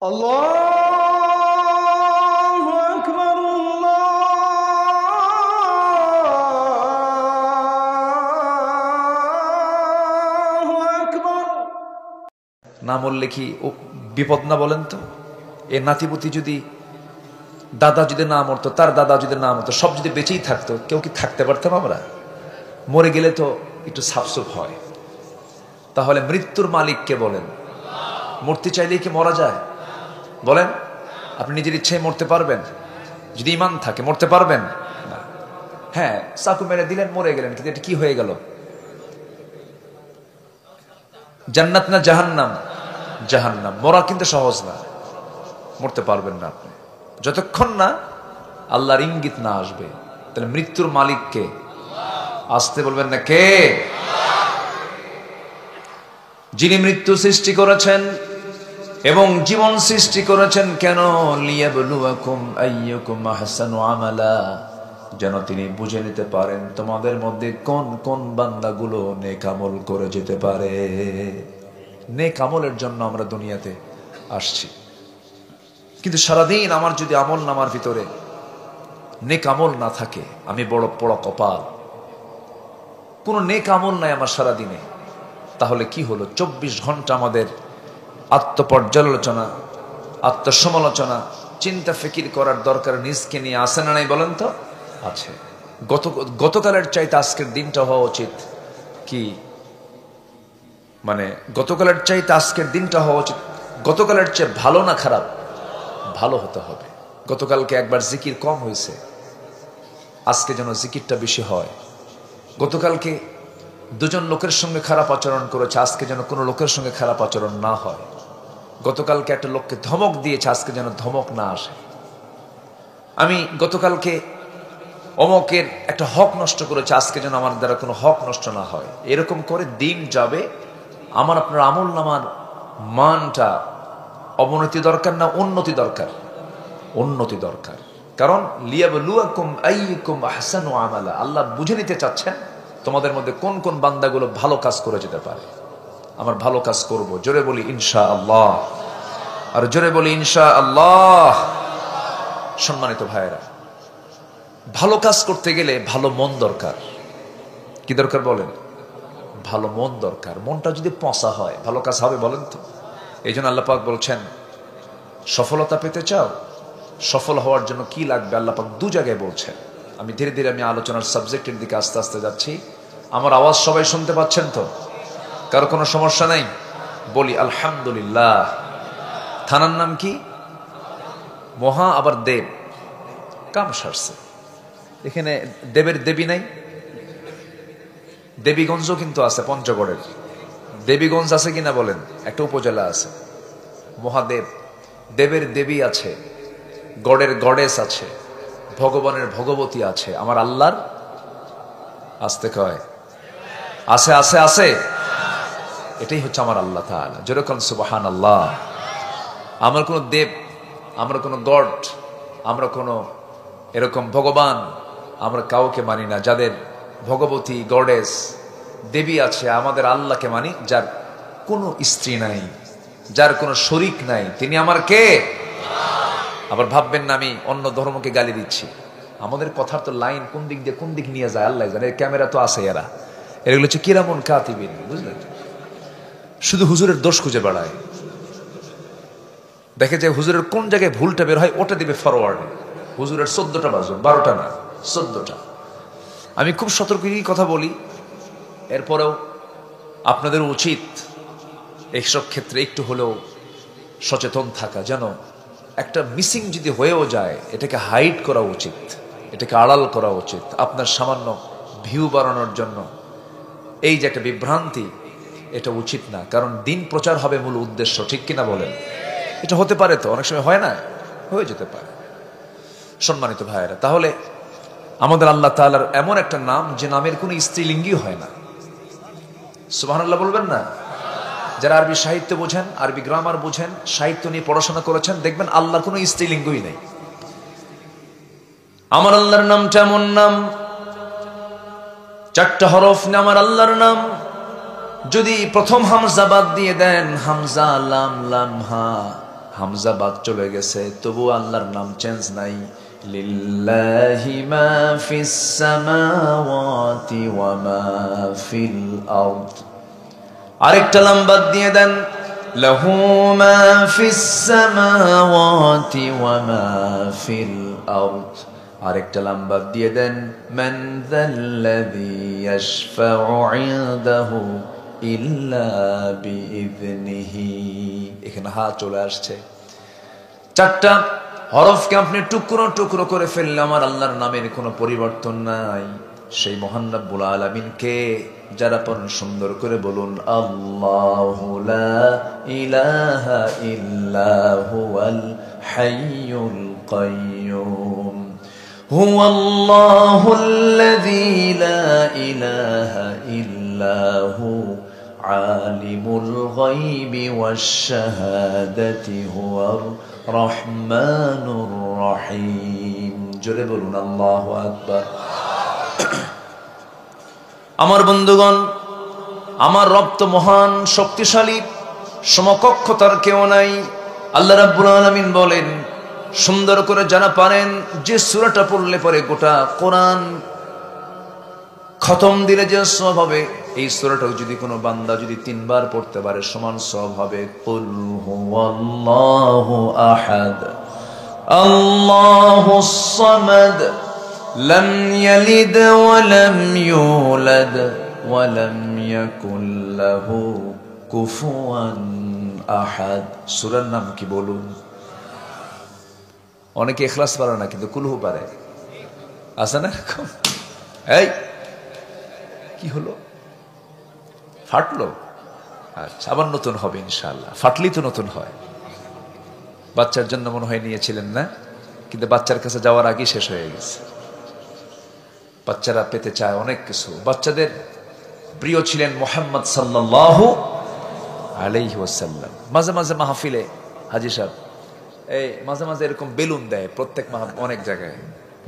আল্লাহু আকবার, আল্লাহু আকবার। না বললে কি ও বিপদ না বলেন তো? এ নাতিপুতি যদি, দাদা যদি না মরতো, তার দাদা যদি না মরতো, সব যদি বেঁচেই থাকতো, কেউ কি থাকতে পারতাম আমরা? মরে গেলে তো একটু সাফসুফ হয়। তাহলে মৃত্যুর মালিককে বলেন, মরতে চাইলেই কি মরা যায়? বলেন, আপনি নিজের ইচ্ছায় মরতে পারবেন? যদি ইমান থাকে মরতে পারবেন না। হ্যাঁ, চাকু মেরে দিলেন, মরে গেলেন, কিন্তু এটা কি হয়ে গেল? জান্নাত না জাহান্নাম? জাহান্নাম। মরা কিন্তু সহজ না, মরতে পারবেন না আপনি যতক্ষণ না আল্লাহর ইঙ্গিত না আসবে। তাহলে মৃত্যুর মালিককে আসতে বলবেন না কে? যিনি মৃত্যু সৃষ্টি করেছেন এবং জীবন সৃষ্টি করেছেন কেন? লিয়াবলুয়াকুম আইয়ুকুম আহসানু আমালা, যেন তিনি বুঝে নিতে পারেন তোমাদের মধ্যে কোন কোন বান্দাগুলো নেক আমল করে যেতে পারে। নেক আমলের জন্য আমরা দুনিয়াতে আসছি, কিন্তু সারাদিন আমার যদি আমল নামার ভিতরে নেক আমল না থাকে, আমি বড় পড়া কপাল। কোনো নেক আমল নাই আমার সারাদিনে, তাহলে কি হলো? 24 ঘন্টা আমাদের আত্মপর্যালোচনা, আত্মসমালোচনা, চিন্তা ফিকির করার দরকার নিজকে নিয়ে। আসে না নাই বলেন তো? আছে। গতকালের চাইতে আজকের দিনটা হওয়া উচিত কি, মানে গতকালের চাইতে আজকের দিনটা হওয়া উচিত গতকালের চেয়ে ভালো না খারাপ? ভালো হতে হবে। গতকালকে একবার জিকির কম হয়েছে, আজকে যেন জিকিরটা বেশি হয়। গতকালকে দুজন লোকের সঙ্গে খারাপ আচরণ করেছে, আজকে যেন কোনো লোকের সঙ্গে খারাপ আচরণ না হয়। গতকালকে একটা লোককে ধমক দিয়েছে, আজকে যেন ধমক না আসে। আমি গতকালকে অমকের একটা হক নষ্ট করেছে, আজকে যেন আমার দ্বারা কোনো হক নষ্ট না হয়। এরকম করে দিন যাবে। আমার আপনার আমল নামার মানটা অবনতি দরকার না উন্নতি দরকার? উন্নতি দরকার। কারণ লিয়াবলুয়াকুম আইয়ুকুম আহসানু আমালা, আল্লাহ বুঝে নিতে চাচ্ছেন তোমাদের মধ্যে কোন কোন বান্দাগুলো ভালো কাজ করে যেতে পারে। আমার ভালো কাজ করব, জোরে বলি ইনশাআল্লাহ, আর জোরে বলি ইনশাআল্লাহ। সম্মানিত ভাইয়েরা, ভালো কাজ করতে গেলে ভালো মন দরকার। কি দরকার বলেন? ভালো মন দরকার। মনটা যদি পচা হয় ভালো কাজ হবে বলেন তো? এই জন্য আল্লাহ পাক বলছেন, সফলতা পেতে চাও? সফল হওয়ার জন্য কি লাগবে আল্লাহ পাক দু জায়গায় বলছেন। আমি ধীরে ধীরে আলোচনার সাবজেক্টের দিকে আস্তে আস্তে যাচ্ছি। আমার আওয়াজ সবাই শুনতে পাচ্ছেন তো? কারো কোনো সমস্যা নাই? বলি আলহামদুলিল্লাহ। থানার নাম কি? মহা আবার দেব, কাম সারছে। এখানে দেবের দেবী নাই? দেবীগঞ্জও কিন্তু আছে, পঞ্চগড়ের দেবীগঞ্জ আছে কিনা বলেন? একটা উপজেলা আছে। মহাদেব, দেবের দেবী আছে, গডের গডেস আছে, ভগবানের ভগবতী আছে, আমার আল্লাহর আসতে কয় আছে আছে আছে। এটাই হচ্ছে আমার আল্লাহ তাআলা। যেরকম সুবহানাল্লাহ। আমার কোনো দেব, আমরা কোনো গড, আমরা কোনো এরকম ভগবান আমরা কাউকে মানি না। যাদের ভগবতী গডেস দেবী আছে, আমাদের আল্লাহকে মানি, যার কোনো স্ত্রী নাই, যার কোনো শরীক নাই। তিনি আমার কে? আবার ভাববেন না আমি অন্য ধর্মকে গালি দিচ্ছি। আমাদের কথার তো লাইন কোন দিক দিয়ে কোন দিক নিয়ে যায় আল্লাহ জানে। ক্যামেরা তো আছে, এগুলো হচ্ছে কিরামুন কাতিবিন, বুঝলেন? শুধু হুজুরের দোষ খুঁজে বেড়ায়। দেখে যে হুজুরের কোন জায়গায় ভুলটা বের হয় ওটা দিবে ফরওয়ার্ডে। হুজুরের 14টা বাজন, 12টা না, 14টা। আমি খুব সতর্কই কথা বলি, এরপরেও আপনাদের উচিত এইসব ক্ষেত্রে একটু হলেও সচেতন থাকা। যেন একটা মিসিং যদি হয়েও যায়, এটাকে হাইড করা উচিত, এটাকে আড়াল করা উচিত। আপনার সামান্য ভিউ বাড়ানোর জন্য এই যে একটা বিভ্রান্তি, এটা উচিত না। কারণ দিন প্রচার হবে মূল উদ্দেশ্য, ঠিক কিনা বলেন? এটা হতে পারে তো, অনেক সময় হয় না, হয়ে যেতে পারে। সম্মানিত ভাইয়েরা, তাহলে আমাদের আল্লাহ তাআলার এমন একটা নাম যে নামের কোনো স্ত্রীলিঙ্গই হয় না। সুবহানাল্লাহ বলবেন না? যারা আরবি সাহিত্য বোঝেন, আরবি গ্রামার বোঝেন, সাহিত্য নিয়ে পড়াশোনা করেছেন, দেখবেন আল্লাহর কোনো স্ত্রীলিঙ্গই নেই। আমার আল্লাহর নামটা এমন নাম, 4টা হরফ না আমার আল্লাহর নাম। যদি প্রথম হামজা বাদ দিয়ে দেন, হামজা লাম লাম হা, হামজা বাদ চলে গেছে, তবু আল্লাহর নাম চেঞ্জ নাই। লিল্লাহি মা ফিস সামাওয়াতি ওয়া মা ফিল আরদ। আরেকটা লাম বাদ দিয়ে দেন, লাহু মা ফিস সামাওয়াতি ওয়া মা ফিল আরদ। আরেকটা লাম বাদ দিয়ে দেন, মান যাল্লাযী ইয়াশফাউ ইনদাহু ইল্লা বিইযনিহি। এখানে হা চলে আসছে। চারটা হরফকে আপনি টুকরো টুকরো করে ফেললে আমার আল্লাহর নামের কোনো পরিবর্তন নাই। সেই মহান রব্বুল আলামিনকে যারা পড়েন সুন্দর করে বলুন, আল্লাহু লা ইলাহা ইল্লা হুয়াল হাইয়ুল কাইয়্যুম হুয়াল্লাহুল্লাযী লা ইলাহা ইল্লা হু আলিমুল গায়বি ওয়াশ শাহাদাতি হুয়ার রহমানুর রহিম। জোরে বলুন আল্লাহু আকবার। আমার বন্ধুগণ, আমার রব তো মহান শক্তিশালী, সমকক্ষ তার কেউ নাই। আল্লাহ রাব্বুল আলামিন বলেন, সুন্দর করে যারা পারেন, যে সূরাটা পড়লে পরে গোটা কোরআন খতম দিলে যে সওয়াব হবে, এই সূরাটাও যদি কোনো বান্দা যদি 3 বার পড়তে পারে সমান সওয়াব হবে। কুল হুয়াল্লাহু আহাদ আল্লাহুস সামাদ লাম ইয়ালিদ ওয়া লাম ইউলাদ ওয়া লাম ইয়াকুল লাহু কুফুয়ান আহাদ। সূরার নাম কি বলুন? অনেকে ইখলাস পারে না, কিন্তু কুলহু পারে। আছে না এরকম? এই কি হলো, ফাটলো? আচ্ছা, আবার নতুন হবে ইনশাআল্লাহ। ফাটলি তো নতুন হয়। বাচ্চার জন্য মনে হয় নিয়েছিলেন না, কিন্তু বাচ্চার কাছে যাওয়ার আগেই শেষ হয়ে গেছে। বাচ্চারা পেতে চায় অনেক কিছু। বাচ্চাদের প্রিয় ছিলেন মুহাম্মদ সাল্লাল্লাহু আলাইহি ওয়াসাল্লাম। মাঝে মাঝে মাহফিলে হাজী সাহেব এই মাঝে মাঝে এরকম বেলুন দেয়, প্রত্যেক অনেক জায়গায়।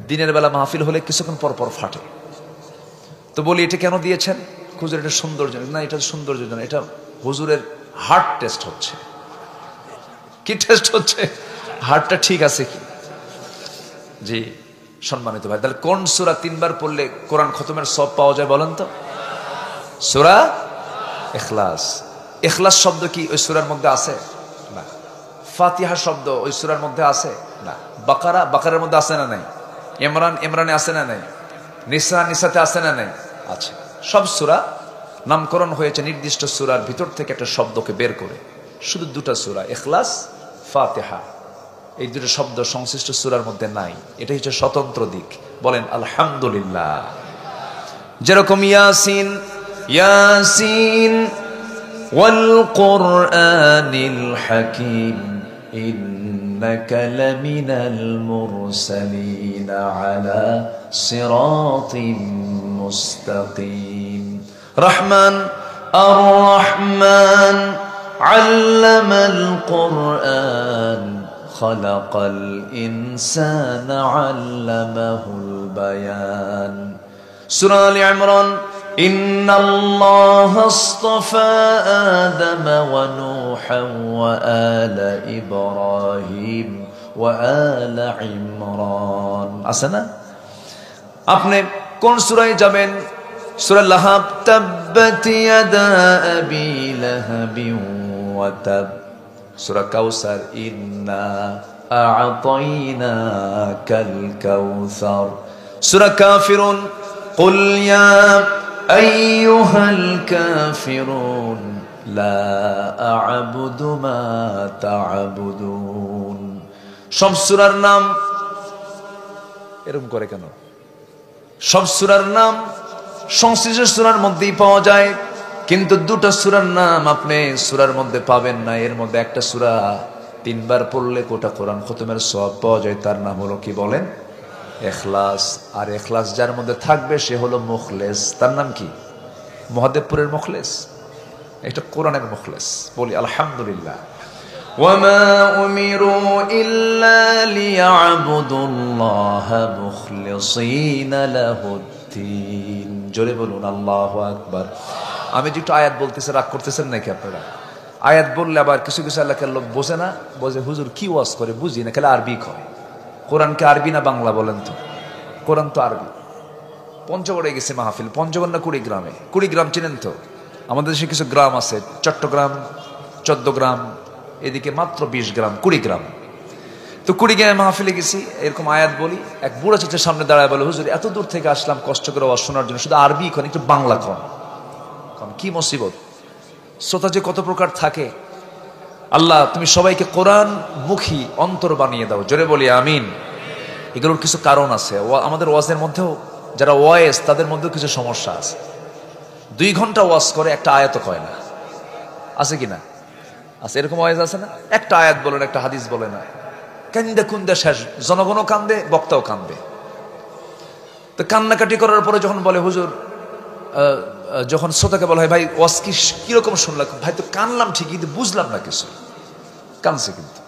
দিনের বেলা মাহফিল হলে কিছুক্ষণ পর পর ফাটে। তো বলি, এটা কেন দিয়েছেন? হুজুর এটা সৌন্দর্য না, এটা সৌন্দর্য না, এটা হুজুরের হার্ট টেস্ট হচ্ছে। কি টেস্ট হচ্ছে? হার্টটা ঠিক আছে কি? জি সম্মানিত ভাই, তাহলে কোন সূরা 3 বার পড়লে কোরআন খতমের সওয়াব পাওয়া যায় বলেন তো? সূরা ইখলাস। ইখলাস শব্দ কি ওই সূরার মধ্যে আছে? না। ফাতিহা শব্দ ওই সূরার মধ্যে আছে? না। বাকারার মধ্যে আছে না নাই? ইমরানে আছে না নাই? নিসাতে আছে না নাই? আছে। সব সূরা নামকরণ হয়েছে নির্দিষ্ট সূরার ভিতর থেকে একটা শব্দকে বের করে। শুধু 2টা সূরা, ইখলাস, ফাতিহা, এই 2টা শব্দ সংশ্লিষ্ট সূরার মধ্যে নাই। এটা হচ্ছে স্বতন্ত্র দিক। বলেন আলহামদুলিল্লাহ। যেরকম ইয়াসিন, ইয়াসিন ওয়াল কুরআনিল হাকীম ইন্নাকা লামিনাল মুরসালিন আলা সিরাতিম মুস্তাকিম। রহমান আর রহমান আল্লামাল কুরআন খালাকাল ইনসানা আল্লামাহুল বায়ান। সূরা আলে ইমরান ইন্নাল্লাহা আসতাফা আদাম ওয়া নূহান ওয়া আলা ইব্রাহিম ওয়া আলা ইমরান। আছে না? আপনি কোন সূরায় যাবেন? সূরা লাহাব, তাব্বাত ইয়াদা আবি লাহাবিন ওয়া তাব। সূরা কাউসার, ইন্না আ'তাইনাকাল কাউসার। সূরা কাফিরুন, কুল ইয়া আইয়ুহাল কাফিরুন লা আ'বুদু মা তা'বুদুন। সব সূরার নাম এরকম করে কেন? সব সূরার নাম সংশ্লিষ্ট সূরার মধ্যেই পাওয়া যায়, কিন্তু 2টা সূরার নাম আপনি সূরার মধ্যে পাবেন না। এর মধ্যে একটা সূরা 3 বার পড়লে গোটা কোরআন খতমের সওয়াব পাওয়া যায়। তার নাম হলো কি বলেন? ইখলাস। আর ইখলাস যার মধ্যে থাকবে সে হলো মুখলেস। তার নাম কি? মুহাদ্দিবপুরের মুখলেস, এটা কোরআনের মুখলেস। বলি আলহামদুলিল্লাহ। ওয়ামা উমিরু ইল্লা লিয়া'বুদুল্লাহা মুখলিসিনা লাহুদ্দিন। জোরে বলুন আল্লাহু আকবার। আমি যে একটু আয়াত বলতেছি, রাগ করতেছেন নাকি আপনারা? আয়াত বললে আবার কিছু কিছু এলাকার লোক বোঝে না, বোঝে হুজুর কি ওয়াজ করে বুঝি না, খালি আরবি কয়। কোরআনকে আরবি না বাংলা বলেন তো? কোরআন তো আরবি। পঞ্চগড়ে গেছে মাহফিল, পঞ্চগড় না কুড়িগ্রামে? কুড়িগ্রাম চিনেন তো? আমাদের দেশে কিছু গ্রাম আছে, চট্টগ্রাম, 14 গ্রাম, এদিকে মাত্র 20 গ্রাম, কুড়িগ্রাম। তো কুড়িগ্রামে মাহফিলে গেছি, এরকম আয়াত বলি, এক বুড়া চাচার সামনে দাঁড়ায় বলে, হুজুর এত দূর থেকে আসলাম কষ্ট করে ওয়াজ শোনার জন্য, শুধু আরবি কন, একটু বাংলা কন। কি মুসিবত! শ্রোতা যে কত প্রকার থাকে। আল্লাহ তুমি সবাইকে কোরআন মুখী অন্তর বানিয়ে দাও, জোরে বলি আমিন। এগুলোর কিছু কারণ আছে। আমাদের ওয়াজের মধ্যেও যারা ওয়াইজ, তাদের মধ্যেও কিছু সমস্যা আছে। 2 ঘন্টা ওয়াজ করে একটা আয়াত কয় না, আছে কিনা? আছে, এরকম ওয়াইজ আছে না? একটা আয়াত বলে না, একটা হাদিস বলে না, কান্দে কুন্দে শেষ, জনগণও কান্দে, বক্তাও কান্দে। তো কান্নাকাটি করার পরে যখন বলে হুজুর, যখন শ্রোতাকে বলা হয় ভাই ওয়াজ কিরকম শুনলাম, ভাই তো কানলাম ঠিকই কিন্তু বুঝলাম না কিছু। কানছে কিন্তু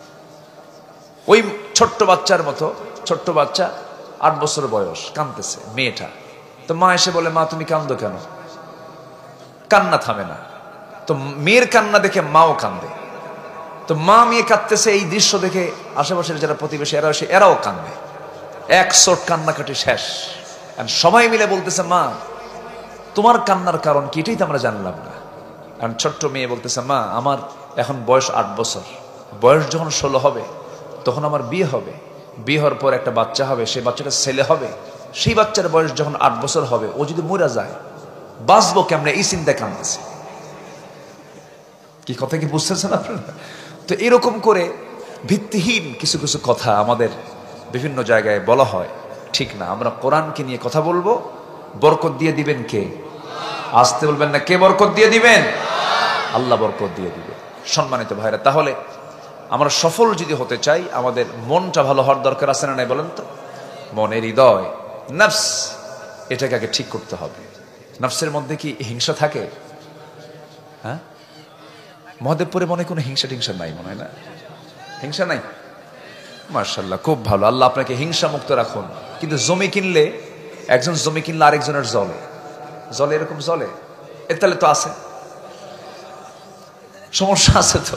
ওই ছোট্ট বাচ্চার মতো, ছোট্ট বাচ্চা 8 বছর বয়স, কানতেছে মেয়েটা। তো মা এসে বলে, মা তুমি কান্দো কেন? কান্না থামে না। তো মেয়ের কান্না দেখে মাও কান্দে। তো মা মেয়ে কাঁদতেছে, এই দৃশ্য দেখে আশেপাশের যারা প্রতিবেশী এরাও কান্দে। এক শট কান্নাকাটি শেষ। সবাই মিলে বলতেছে, মা তোমার কান্নার কারণ কি? এটাই তো আমরা জানলাম না। আর ছোট্ট মেয়ে বলতেছে, মা আমার এখন বয়স 8 বছর, বয়স যখন 16 হবে তখন আমার বিয়ে হবে, বিয়ে হওয়ার পর একটা বাচ্চা হবে, সেই বাচ্চাটা ছেলে হবে, সেই বাচ্চার বয়স যখন 8 বছর হবে, ও যদি মরে যায় বাঁচবো কেমনে, এই চিন্তা কাঁদতেছে। কি কথা কি বুঝতেছেন আপনারা? তো এরকম করে ভিত্তিহীন কিছু কিছু কথা আমাদের বিভিন্ন জায়গায় বলা হয়, ঠিক না। আমরা কোরআনকে নিয়ে কথা বলবো, বরকত দিয়ে দিবেন কে? আসতে বলবেন না, কে বরকত দিয়ে দিবেন? আল্লাহ বরকত দিয়ে দিবেন। সম্মানিত ভাইরা, তাহলে আমরা সফল যদি হতে চাই, আমাদের মনটা ভালো হওয়ার দরকার আছে না নাই বলেন তো? মনের হৃদয়, নফস, এটাকে আগে ঠিক করতে হবে। নফসের মধ্যে কি হিংসা থাকে? হ্যাঁ, মহাদেবপুরে মনে কোনো হিংসা টিংসা নাই মনে হয় না? হিংসা নাই? মাশাআল্লাহ, খুব ভালো। আল্লাহ আপনাকে হিংসা মুক্ত রাখুন। কিন্তু জমি কিনলে, একজন জমি কিনলে আরেকজনের জলে জলে, এরকম জলে, এর তাহলে তো আছে সমস্যা আছে। তো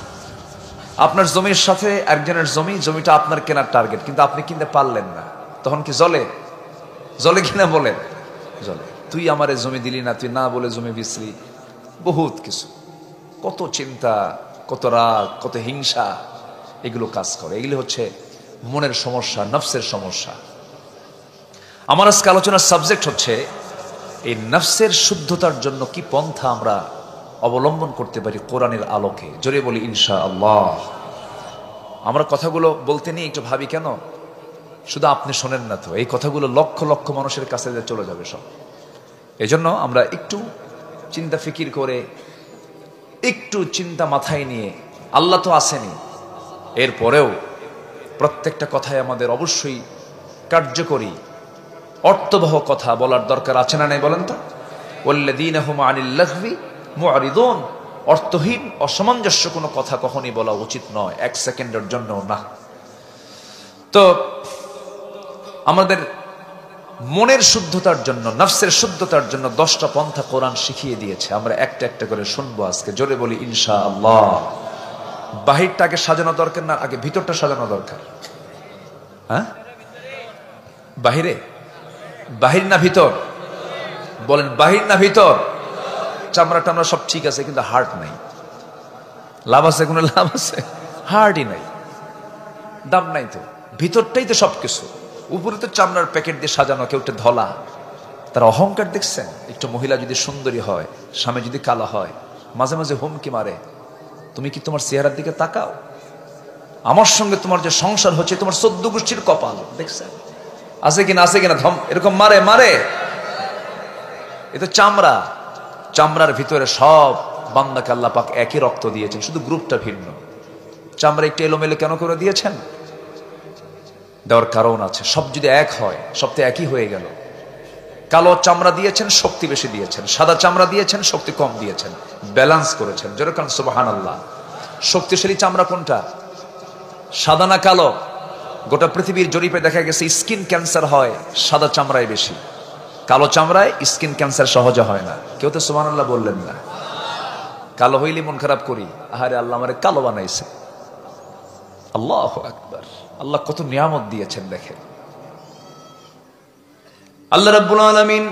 আপনার জমির সাথে একজনের জমি, জমিটা আপনার কেনার টার্গেট, কিন্তু আপনি কিনতে পারলেন না, তখন কি জলে? জলে কিনা বলেন? জলে। তুই আমারে জমি দিলি না, তুই না বলে জমি বিচলি, বহুত কিছু, কত চিন্তা, কত রাগ, কত হিংসা, এগুলো কাজ করে। এগুলো হচ্ছে মনের সমস্যা, নফসের সমস্যা। আমার আজকে আলোচনার সাবজেক্ট হচ্ছে এই নফসের শুদ্ধতার জন্য কি পন্থা আমরা অবলম্বন করতে পারি কোরআনের আলোকে। জোরে বলি ইনশাআল্লাহ। আমরা কথাগুলো বলতে নিয়ে একটু ভাবি, কেন শুধু আপনি শোনেন না তো, এই কথাগুলো লক্ষ লক্ষ মানুষের কাছে চলে যাবে সব। এজন্য আমরা একটু চিন্তা ফিকির করে, একটু চিন্তা মাথায় নিয়ে, আল্লাহ তো আসেনি, এরপরেও প্রত্যেকটা কথায় আমাদের অবশ্যই কার্যকরী অর্থবহ কথা বলার দরকার আছে না নাই বলেন তো? ওয়াল্লাযীনা হুম আনিল লাগবি মুআরিদুন। অর্থহীন, অসামঞ্জস্য কোনো কথা কখনই বলা উচিত নয়, 1 সেকেন্ডের জন্য না। তো আমাদের মনের শুদ্ধতার জন্য, নফসের শুদ্ধতার জন্য 10টা পন্থা কোরআন শিখিয়ে দিয়েছে। আমরা একটা একটা করে শুনবো আজকে। জোরে বলি ইনশাআল্লাহ। বাহিরটাকে সাজানো দরকার না, আগে ভিতরটা সাজানো দরকার? হ্যাঁ, বাহিরে? বাহির না ভিতর? বলেন, বাহির না ভিতর? চামড়া টামড়া সব ঠিক আছে, কিন্তু হার্ট নাই। লাভ আছে? কোনো লাভ আছে? হার্টই নাই, দাম নাই তো। ভিতরটাই তো সবকিছু। উপরে তো চামড়ার প্যাকেট দিয়ে সাজানো, কেউটা ধলা। তার অহংকার দেখছেন? একটু মহিলা যদি সুন্দরী হয়, স্বামী যদি কালো হয়, মাঝে মাঝে হুমকি মারে, তুমি কি তোমার চেহারার দিকে তাকাও? আমার সঙ্গে তোমার যে সংসার হচ্ছে, তোমার 14 গোষ্ঠীর কপাল। দেখছেন আছে কিনা? আছে কিনা? ধম এরকম মারে মারে। এ তো চামড়া। চামড়ার ভিতরে সব বান্দাকে আল্লাহ পাক একই রক্ত দিয়েছেন, শুধু গ্রুপটা ভিন্ন। চামড়া একটু এলোমেলো কেন করে দিয়েছেন? দেওয়ার কারণ আছে। সব যদি এক হয়, সব তো একই হয়ে গেল। কালো চামড়া দিয়েছেন, শক্তি বেশি দিয়েছেন। সাদা চামড়া দিয়েছেন, শক্তি কম দিয়েছেন। ব্যালেন্স করেছেন। যেরকম সুবহানাল্লাহ। শক্তিশালী চামড়া কোনটা? সাদা না কালো? গোটা পৃথিবীর জরিপে দেখা গেছে স্কিন ক্যান্সার হয় সাদা চামড়ায় বেশি, কালো চামড়ায় স্কিন ক্যান্সার সহজে হয় না। কেউ তো সুবহানাল্লাহ বললেন না। কালো হইলে মন খারাপ করি, আহারে আল্লাহ আমারে কালো বানাইছে। আল্লাহু আকবার, আল্লাহ কত নিয়ামত দিয়েছেন দেখেন। আল্লাহ রাব্বুল আলামিন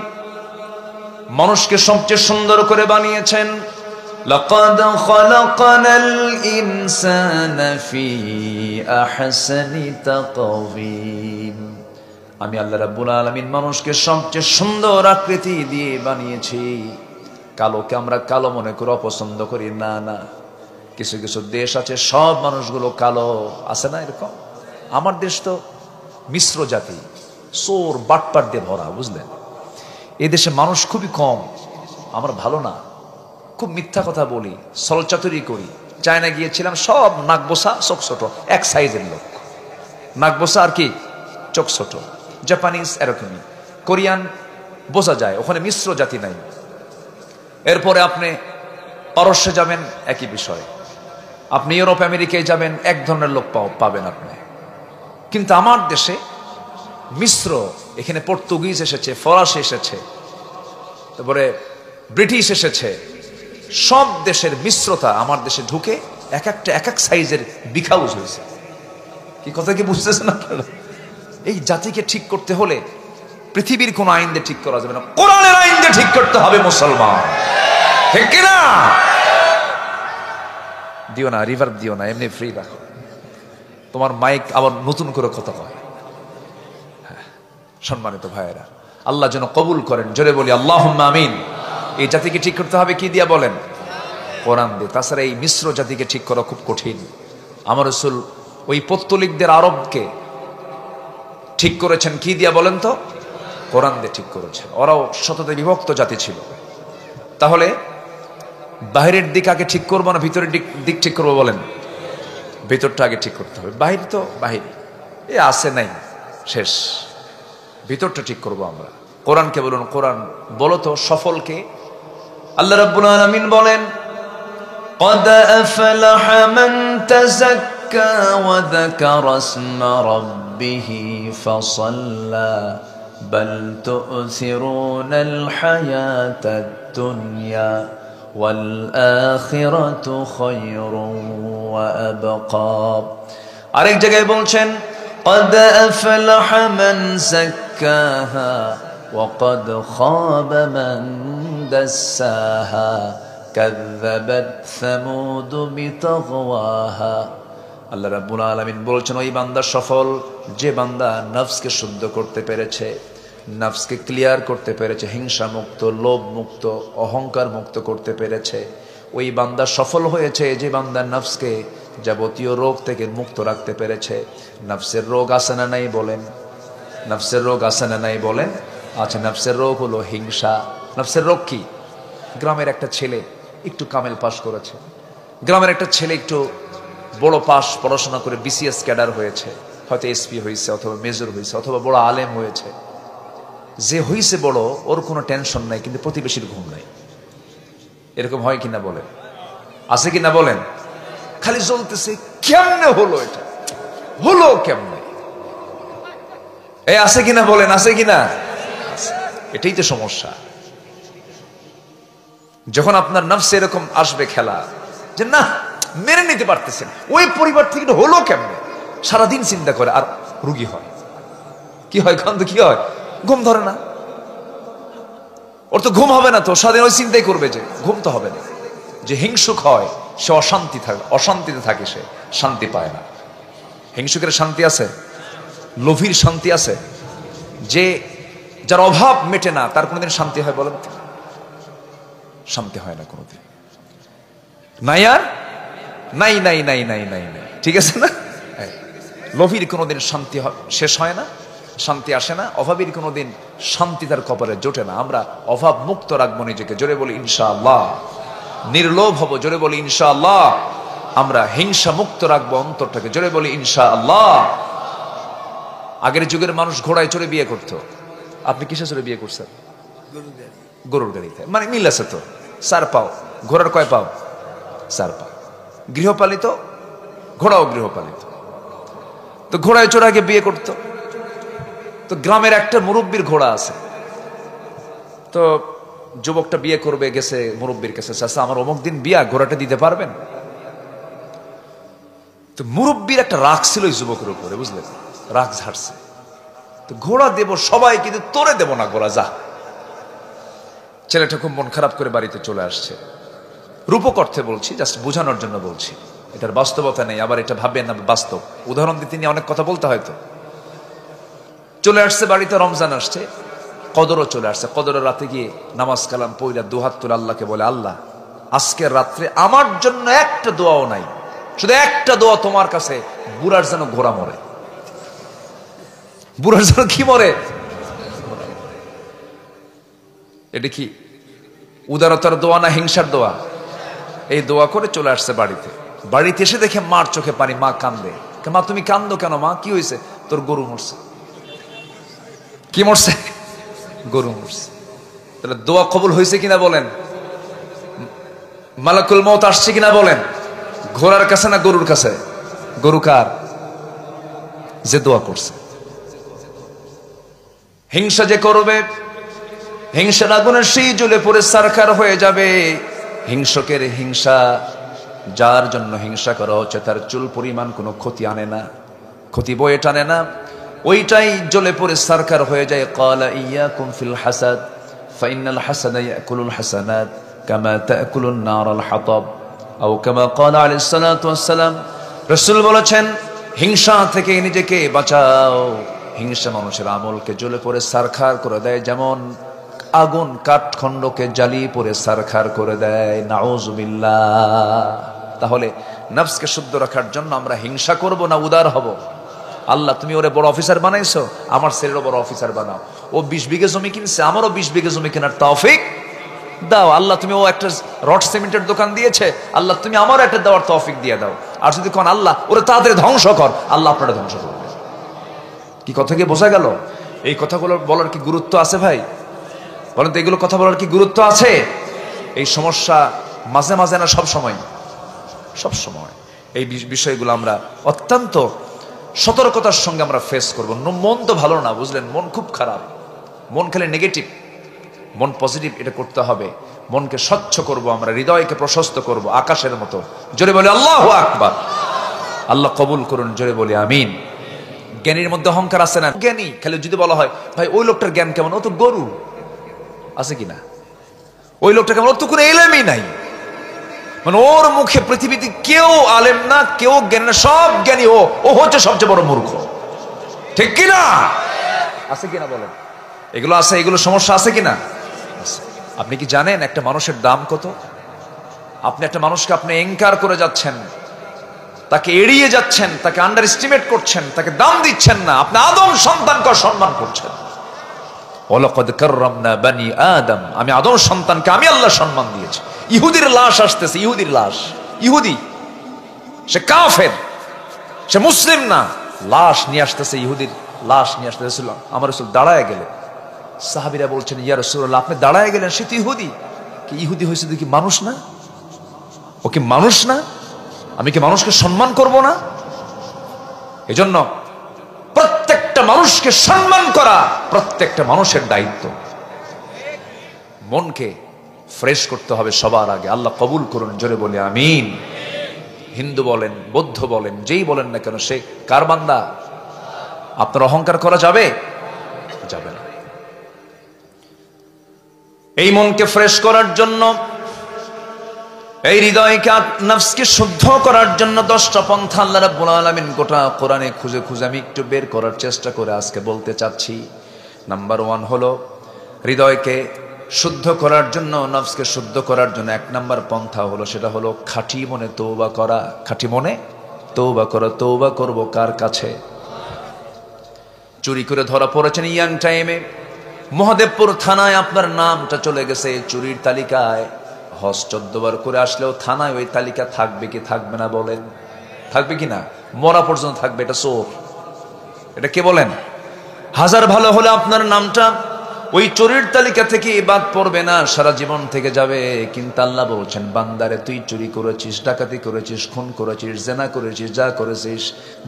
মানুষকে সবচেয়ে সুন্দর করে বানিয়েছেন। লাকাদ খালাকানাল ইনসানা ফি আহসানি তাকওয়িম। আমি আল্লাহ রাব্বুল আলামিন মানুষকে সবচেয়ে সুন্দর আকৃতি দিয়ে বানিয়েছি। কালোকে আমরা কালো মনে করে অপছন্দ করি, না না, কিছু কিছু দেশ আছে সব মানুষগুলো কালো, আছে না এরকম? আমার দেশ তো মিশ্র জাতি, চোর বাটপাট দিয়ে ভরা, বুঝলেন? এই দেশে মানুষ খুবই কম, আমার ভালো না, খুব মিথ্যা কথা বলি, ছলচাতুরি করি। চায়না গিয়েছিলাম, সব নাকবোসা চোখ ছোট, এক সাইজের লোক, নাকবোসা আর কি চোখ ছোট। জাপানিজ এরকমই, কোরিয়ান বোঝা যায় ওখানে মিশ্র জাতি নাই। এরপরে আপনি পারস্যে যাবেন, একই বিষয়। আপনি ইউরোপ আমেরিকায় যাবেন, এক ধরনের লোক পাবেন আপনি। কিন্তু আমার দেশে মিশ্র, এখানে পর্তুগিজ এসেছে, ফরাসি এসেছে, তারপরে ব্রিটিশ এসেছে, সব দেশের মিশ্রতা আমার দেশে ঢুকে এক একটা এক এক সাইজের বিখাউজ হয়েছে। কি কথা কি বুঝতেছেন আপনারা? এই জাতিকে ঠিক করতে হলে পৃথিবীর কোন আইন দিয়ে ঠিক করা যাবে না, কোরআনের আইন দিয়ে ঠিক করতে হবে মুসলমান, ঠিক কিনা? দিও না রিভার্ব, দিও না, এমনি ফ্রি রাখো। তোমার মাইক আবার নতুন করে কথা কয়। সম্মানিত ভাইয়েরা, আল্লাহ যেন কবুল করেন, জোরে বলি আল্লাহুম্মা আমিন। এই জাতিকে ঠিক করতে হবে কি দিয়া বলেন? কোরআন দিয়ে। তাছাড়া এই মিশ্র জাতিকে ঠিক করা খুব কঠিন। আমার রাসূল ওই পত্তলিকদের আরবকে ঠিক করেছেন কি দিয়া বলেন তো? কোরআন দিয়ে ঠিক করেছেন। ওরাও শততে বিভক্ত জাতি ছিল। তাহলে বাহিরের দিক আগে ঠিক করবো না ভিতরের দিক ঠিক করবো বলেন? ভিতরটা আগে ঠিক করতে হবে। বাহির তো বাহির, এ আছে নাই শেষ, ভিতরটা ঠিক করবো আমরা। কোরআনকে বলুন, কোরআন বলো তো সফলকে? আল্লাহ রাব্বুল আলামিন বলেন, قد أفلح من تزكى وذكر اسم ربه فصلى بل تؤثرون الحياة الدنيا والآخرة خير وأبقى। আরেক জায়গায় বলছেন, قد أفلح من زكاها وقد خاب من دساها كذبت ثمود بطغواها। আল্লাহ রাব্বুল আলামিন বলছেন, ওই বান্দা সফল যে বান্দা নফসকে শুদ্ধ করতে পেরেছে, নফসকে ক্লিয়ার করতে পেরেছে, হিংসা মুক্ত, লোভ মুক্ত, অহংকার মুক্ত করতে পেরেছে। ওই বান্দা সফল হয়েছে যে বান্দা নফসকে যাবতীয় রোগ থেকে মুক্ত রাখতে পেরেছে। নফসের রোগ আছে না নাই বলেন? নফসের রোগ আছে না নাই বলেন? আচ্ছা, নফসের রোগ হলো হিংসা। নফসের রোগ কি? গ্রামের একটা ছেলে একটু কামেল পাস করেছে, গ্রামের একটা ছেলে একটু বড় পাস পড়াশোনা করে বিসিএস ক্যাডার হয়েছে, হয়তো এসপি হয়েছে অথবা মেজর হয়েছে অথবা বড় আলেম হয়েছে। যে হয়েছে বড়, ওর কোনো টেনশন নাই, কিন্তু প্রতিবেশীর ঘুম নাই। এরকম হয় কিনা বলেন? আছে কিনা বলেন? খালি জ্বলতেছে, কেমনে হলো এটা, হলো কেমনে? এই আছে কিনা বলেন? আছে কিনা? এটাই তো সমস্যা। যখন আপনার নফসে এরকম আসবে খেলা, যে না মেনে নিতে পারতেছেন, ওই পরিবার থেকে হলো কেমনে, সারাদিন চিন্তা করে আর রুগী হয়। কি হয়? কি হয়? ঘুম ধরে না। ওর তো ঘুম হবে না, তো সারাদিন ওই চিন্তাই করবে যে ঘুম তো হবে না। যে হিংসুক হয় সে অশান্তিতে থাকে, সে শান্তি পায় না। হিংসুকের শান্তি আছে? লোভীর শান্তি আছে? যে যার অভাব মেটে না তার কোনোদিন শান্তি হয় বলেন? শান্তি হয় না কোনোদিন। নাই আর নাই নাই নাই নাই নাই নাই, ঠিক আছে না? লোভীর কোনোদিন শান্তি শেষ হয় না, শান্তি আসে না। অভাবীর কোনোদিন শান্তি তার কপালে জোটে না। আমরা অভাব মুক্ত রাখবো নিজেকে, জোরে বলি ইনশাআল্লাহ। নির্লোভ হব, জোরে বলি ইনশাআল্লাহ। আমরা হিংসা মুক্ত রাখবো অন্তরটাকে, জোরে বলি ইনশাআল্লাহ। আগের যুগের মানুষ ঘোড়ায় চড়ে বিয়ে করতো, আপনি কিসে চড়ে বিয়ে করছেন? গরুর গাড়িতে। মানে মিল আছে তো, 4 পাও। ঘোড়ার কয় পাও? 4 পাও। গৃহপালিত, ঘোড়াও গৃহপালিত। তো ঘোড়ায় চড়ে আগে বিয়ে করতো। তো গ্রামের একটা মুরব্বীর ঘোড়া আছে, তো যুবকটা বিয়ে করবে, গেছে মুরব্বীর কাছে, চাচা আমার অমুক দিন বিয়া, ঘোড়াটা দিতে পারবেন? তো মুরব্বীর একটা রাগ ছিল ওই যুবকের উপরে, বুঝলেন, রাগ ঝাড়ছে। তো ঘোড়া দেব সবাই, কিন্তু তোরে দেব না ঘোড়া, যা। ছেলেটা খুব মন খারাপ করে বাড়িতে চলে আসছে। রূপক অর্থে বলছি, জাস্ট বোঝানোর জন্য বলছি, এটার বাস্তবতা নেই, আবার এটা ভাববেন না বাস্তব। উদাহরণ দিতে নিয়ে অনেক কথা বলতে হয়তো। চলে আসছে বাড়িতে, রমজান আসছে, কদরও চলে আসছে। কদরের রাতে গিয়ে নামাজ কালাম পইরা দুহাত তুলে আল্লাহকে বলে, আল্লাহ আজকের রাত্রে আমার জন্য একটা দোয়াও নাই, শুধু একটা দোয়া তোমার কাছে, বুড়ার যেন ঘোড়া মরে। বুড়ার যেন কি মরে? এটা কি উদারতার দোয়া না হিংসার দোয়া? এই দোয়া করে চলে আসছে বাড়িতে। বাড়িতে এসে দেখে মার চোখে পানি, মা কান্দে। মা তুমি কান্দো কেন মা, কি হয়েছে? তোর গরু মরছে। কি মরছে? গরু মরছে। তাহলে দোয়া কবুল হয়েছে কিনা বলেন? মালাকুল মউত আসছে কিনা বলেন? ঘোড়ার কাছে না গরুর কাছে? গরু কার? যে দোয়া করছে। হিংসা যে করবে, হিংসার আগুনে সেই জ্বলে পড়ে সারখার হয়ে যাবে। হিংসকের হিংসা, যার জন্য হিংসা করা হচ্ছে, তার চুল পরিমাণ কোনো ক্ষতি আনে না, ক্ষতি বয়ে টানে না, ওইটাই জ্বলে পড়ে সারখার হয়ে যায়। ক্বালা ইয়াকুম ফিল হাসাদ ফাইনাল হাসাদা ইয়াকুলুল হাসানাত কামা তাকুলুন নারাল হাতাব, আও কামা ক্বালা আলাইহিস সালাতু ওয়াস সালাম। রাসূল বলেছেন, হিংসা থেকে নিজেকে বাঁচাও। হিংসা মানুষের আমলকে জ্বলে পড়ে সারখার করে দেয়, যেমন আগুন কাঠখণ্ডকে জ্বালিয়ে পড়ে সারখার করে দেয়। নাউযুবিল্লাহ। তাহলে নফসকে শুদ্ধ রাখার জন্য আমরা হিংসা করব না উদার হব? আল্লাহ তুমি ওরে বড় অফিসার বানাইছো, আমার ছেলেরও বড় অফিসার বানাও। ও 20 বিঘা জমি কিনছে, আমারও 20 বিঘা জমি কেনার তৌফিক দাও। আল্লাহ তুমি ও একটা রড সিমেন্টের দোকান দিয়েছে, আল্লাহ তুমি আমারও একটা দেওয়ার তৌফিক দিয়ে দাও। আর যদি কোন আল্লাহ ওরে তাদের ধ্বংস কর, আল্লাহ আপনারা ধ্বংস করবে। কি কথা কি বোঝা গেল? এই কথাগুলো বলার কি গুরুত্ব আছে ভাই? বলেন তো, এগুলো কথা বলার কি গুরুত্ব আছে? এই সমস্যা মাঝে মাঝে না সব সময়? সব সময় এই বিষয়গুলো আমরা অত্যন্ত সতর্কতার সঙ্গে আমরা ফেস করব। মন তো ভালো না, বুঝলেন, মন খুব খারাপ, মন খালি নেগেটিভ। মন পজিটিভ, এটা করতে হবে। মনকে স্বচ্ছ করব আমরা, হৃদয়কে প্রশস্ত করব আকাশের মতো। জোরে বলে আল্লাহু আকবার। আল্লাহ কবুল করুন, জোরে বলি আমিন। জ্ঞানীর মধ্যে অহংকার আছে না? জ্ঞানী খালি যদি বলা হয়, ভাই ওই লোকটার জ্ঞান কেমন, ও তো গরু, আছে কিনা? ওই লোকটা কেমন, ওর তো কোনো এলেমই নাই। মানে ওর মুখে পৃথিবীতে কেউ আলেম না, কেউ জ্ঞানী না, সব জ্ঞানী ও, ও হচ্ছে সবচেয়ে বড় মূর্খ। ঠিক কিনা? আছে কিনা বলেন? এগুলো আছে, এগুলো সমস্যা আছে কিনা? আপনি কি জানেন একটা মানুষের দাম কত? আপনি একটা মানুষকে আপনি এনকার করে যাচ্ছেন, তাকে এড়িয়ে যাচ্ছেন, তাকে আন্ডার এস্টিমেট করছেন, তাকে দাম দিচ্ছেন না। আপনি আদম সন্তানকে সম্মান করছেন। ওয়ালাকাদ কাররামনা বানি আদম, আমি আদম সন্তানকে আমি আল্লাহ সম্মান দিয়েছি। ইহুদির লাশ আসতেছে, ইহুদির লাশ, ইহুদি, সে কাফের, সে মুসলিম না, লাশ নিয়ে আসতেছে, ইহুদির লাশ নিয়ে আসতেছে। আমার রাসূল দাঁড়ায় গেলেন। সাহাবীরা বলছেন, ইয়া রাসূলুল্লাহ আপনি দাঁড়ায় গেলেন, সে তো ইহুদি। কি ইহুদি হয়েছে দেখি মানুষ না? ও কি মানুষ না? আমি কি মানুষকে সম্মান করব না? এজন্য প্রত্যেকটা মানুষকে সম্মান করা প্রত্যেকটা মানুষের দায়িত্ব। মনকে ফ্রেশ করতে হবে সবার আগে। আল্লাহ কবুল করুন, জোরে বলে আমিন। হিন্দু বলেন, বৌদ্ধ বলেন, যেই বলেন না কেন, সে কার বান্দা? আপনার অহংকার করা যাবে? যাবে না। এই মনকে ফ্রেশ করার জন্য, এই হৃদয়কে নফসকে শুদ্ধ করার জন্য 10টা পন্থা আল্লাহ রাব্বুল আলামিন গোটা কোরআনে খুঁজে খুঁজে আমি একটু বের করার চেষ্টা করে আজকে বলতে চাচ্ছি। নাম্বার 1 হলো হৃদয়কে শুদ্ধ করার জন্য, নফসকে শুদ্ধ করার জন্য 1 নাম্বার পন্থা হলো, সেটা হলো খাঁটি মনে তওবা করা। খাঁটি মনে তওবা করা। তওবা করব কার কাছে? চুরি করে ধরা পড়েছেন ইয়াং টাইমে, মহাদেবপুর থানায় আপনার নামটা চলে গেছে চুরির তালিকায়। হজ 14 বার করে আসলেও থানায় ওই তালিকা থাকবে কি থাকবে না বলেন? থাকবে কি না? মরা পর্যন্ত থাকবে। এটা চোর, এটা কে বলেন? হাজার ভালো হলে আপনার নামটা ওই চোরের তালিকা থেকে বাদ পড়বে না, সারা জীবন থেকে যাবে। কিন্তু আল্লাহ বলছেন, বান্দারে তুই চুরি করেছিস, ডাকাতি করেছিস, খুন করেছিস, জেনা করেছিস, যা করেছিস,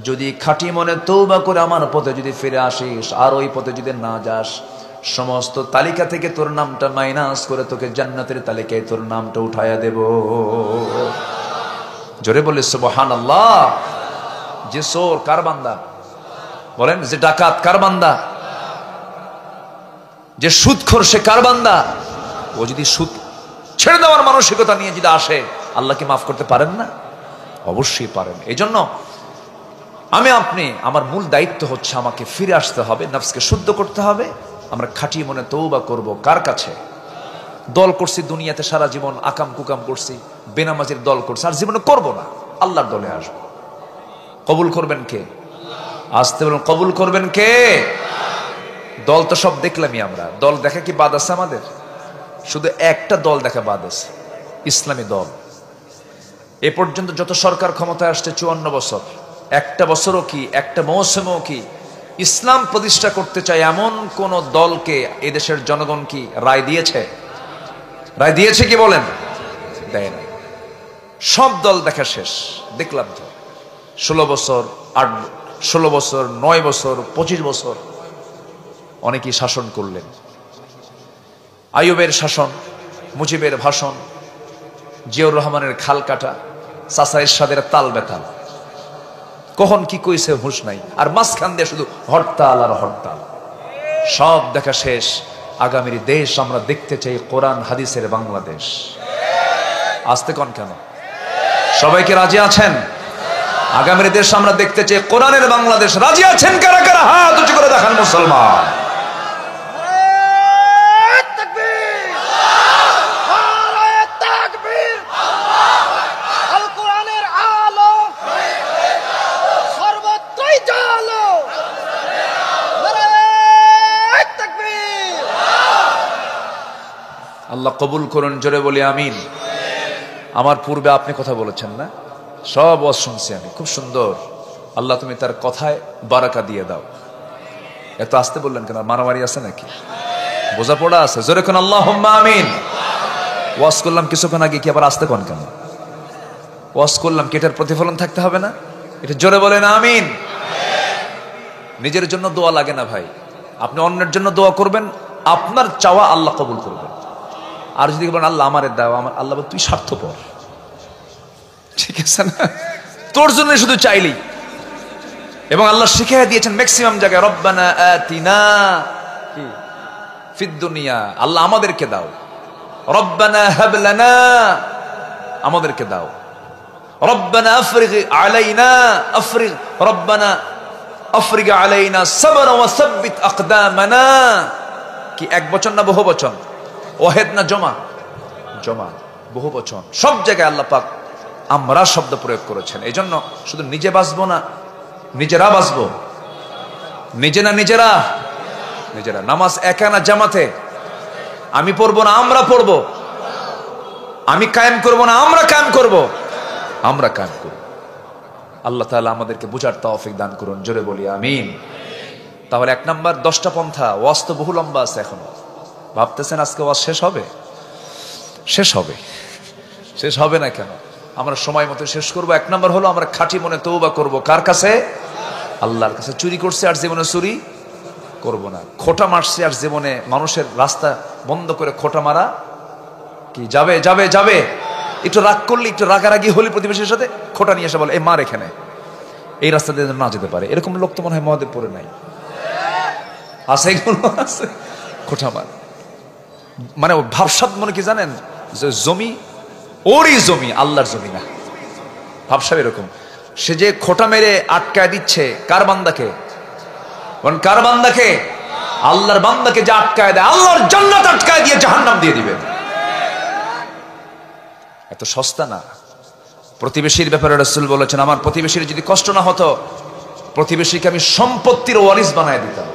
যদি খাঁটি মনে তওবা করে আমার পথে যদি ফিরে আসিস, আর ওই পথে যদি না যাস, সমস্ত তালিকা থেকে তোর নামটা মাইনাস করে তোকে জান্নাতের তালিকায় তোর নামটা উঠায়া দেব। জোরে বলে সুবহানাল্লাহ। যে চোর কার বান্দা বলেন? যে ডাকাত কার বান্দা? যে সুদখোর সে কার বান্দা? ও যদি সুদ ছেড়ে দেওয়ার মানসিকতা নিয়ে যদি আসে, আল্লাহকে মাফ করতে পারেন না? অবশ্যই পারেন। এই জন্য আমি আপনি, আমার মূল দায়িত্ব হচ্ছে আমাকে ফিরে আসতে হবে, নফসকে শুদ্ধ করতে হবে। আমরা খাঁটিয়ে মনে তওবা করব। কার কাছে? দল করছি দুনিয়াতে সারা জীবন, আকাম কুকাম করছি, বেনামাজির দল করছি, আর জীবনে করব না। আল্লাহর দলে আসবো। কবুল করবেন কে? আসতে বলুন, কবুল করবেন কে? দল তো সব দেখলামই আমরা। দল দেখা কি বাদ আছে আমাদের? শুধু একটা দল দেখা বাদ আছে, ইসলামী দল। এ পর্যন্ত যত সরকার ক্ষমতায় আসছে 54 বছর, একটা বছরও কি, একটা মৌসুমও কি ইসলাম প্রতিষ্ঠা করতে চায় এমন কোন দলকে এদেশের জনগণ কি রায় দিয়েছে? রায় দিয়েছে কি বলেন? দেয় না। সব দল দেখা শেষ। দেখলাম তো 16 বছর, 16 বছর, 9 বছর, 25 বছর অনেকেই শাসন করলেন। আইয়ুবের শাসন, মুজিবের ভাষণ, জিয়াউর রহমানের খাল কাটা, চাচা এরশাদের তাল বেতাল, কখন কি কইছে হুঁশ নাই, আর মাঝখান দিয়ে শুধু হরতাল আর হরতাল। সব দেখা শেষ। আগামীর দেশ আমরা দেখতে চাই কোরআন হাদিসের বাংলাদেশ। আসতে কোন কেন? সবাইকে রাজি আছেন? আগামীর দেশ আমরা দেখতে চাই কোরআনের বাংলাদেশ। রাজি আছেন কারা কারা? হাত উঁচু করে দেখান মুসলমান। আল্লাহ কবুল করুন। জোরে বলি আমিন। আমার পূর্বে আপনি কথা বলেছেন না, সব ওয়াজ শুনছি আমি, খুব সুন্দর। আল্লাহ তুমি তার কথায় বারাকা দিয়ে দাও। এত আসতে বললেন কেন? মারামারি আছে নাকি? বোঝাপড়া আছে? জোরে কোন আল্লাহুম্মা আমিন। ওয়াজ করলাম কিছুক্ষণ আগে, কি আবার আসতে কোন কেন? ওয়াজ করলাম কি এটার প্রতিফলন থাকতে হবে না? এটা জোরে বলেন আমিন। নিজের জন্য দোয়া লাগে না ভাই। আপনি অন্যের জন্য দোয়া করবেন, আপনার চাওয়া আল্লাহ কবুল করবেন। আর যদি বলেন আল্লাহ আমারে দাও, আমার আল্লাহ তুই স্বার্থপর, ঠিক আছে না? তোর জন্য শুধু চাইলি। এবং আল্লাহ শিখিয়ে দিয়েছেন ম্যাক্সিমাম জায়গায়, রব্বানা আতিনা ফিদ দুনিয়া, আল্লাহ আমাদেরকে দাও। রব্বানা হাব লানা, আমাদেরকে দাও। রব্বানা আফরিগ আলাইনা, আফরিগ, রব্বানা আফরিগ আলাইনা সাবরা ওয়া সাব্বিত আকদামানা। কি এক বচন না বহু বচন? ওয়াহিদ না জমা? জমা, বহু বচন। সব জায়গায় আল্লাহ পাক আমরা শব্দ প্রয়োগ করেছেন। এই জন্য শুধু নিজে বাঁচবো না, নিজেরা বাঁচবো। নিজে না নিজেরা, নিজেরা। নামাজ একা না জামাতে? আমি পড়বো না আমরা পড়বো, আমি কায়েম করবো না আমরা কায়েম করবো, আমরা কায়েম করবো। আল্লাহ তাআলা আমাদেরকে বুঝার তৌফিক দান করুন। জোরে বলি আমিন। তাহলে 1 নাম্বার 10টা পন্থা। ওয়াজ তো বহু লম্বা আছে এখনো। ভাবতেছেন আজকে ওয়াজ শেষ হবে? শেষ হবে। শেষ হবে না কেন? আমরা সময় মতো শেষ করবো। 1 নাম্বার হলো আমরা খাঁটি মনে তওবা করব। কার কাছে? আল্লাহর কাছে। চুরি করছে আর জীবনে চুরি করব না। খোঁটা মারছে আর জীবনে মানুষের রাস্তা বন্ধ করে খোঁটা মারা কি যাবে? যাবে যাবে। একটু রাগ করলে, একটু রাগারাগি হলে প্রতিবেশীর সাথে খোঁটা নিয়ে এসে বলে এ মার এখানে, এই রাস্তা দিয়ে না যেতে পারে। এরকম লোক তো মনে হয় মহাদেবপুরে নাই, আছে? এগুলো আছে, খোঁটা মার। মানে ভাবসাব মনে কি জানেন, যে জমি ওরই জমি, আল্লাহর জমি না। ভাবসাব এরকম। সে যে খোঁটা মেরে আটকায় দিচ্ছে কার বান্দাকে? কার বান্দাকে? আল্লাহর বান্দাকে যে আটকায় দেয়, আল্লাহর জান্নাত আটকায় দিয়ে জাহান্নাম দিয়ে দিবে। এত সস্তা না। প্রতিবেশীর ব্যাপারে রাসূল বলেছেন, আমার প্রতিবেশীর যদি কষ্ট না হতো, প্রতিবেশীকে আমি সম্পত্তির ওয়ারিস বানায় দিতাম।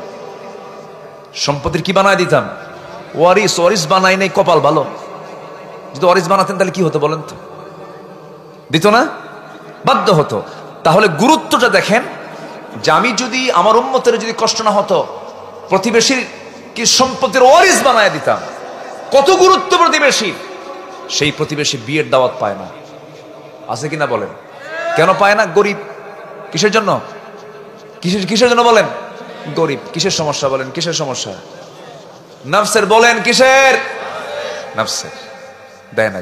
সম্পত্তির কি বানায় দিতাম? ওয়ারিস। ওয়ারিস বানাই নাই, কপাল ভালো। যদি ওয়ারিস বানাতেন তাহলে কি হতো বলেন তো? দিত না? বাধ্য হতো। তাহলে গুরুত্বটা দেখেন, যে আমি যদি আমার উম্মতের যদি কষ্ট না হতো, প্রতিবেশীর কি সম্পত্তির ওয়ারিস বানায় দিতাম। কত গুরুত্ব প্রতিবেশী। সেই প্রতিবেশী বিয়ের দাওয়াত পায় না, আছে কিনা বলেন? কেন পায় না? গরিব। কিসের জন্য? কিসের জন্য বলেন? গরিব। কিসের সমস্যা বলেন? কিসের সমস্যা? নাফসের বলেন কিসের? নাফসের। দেয় না।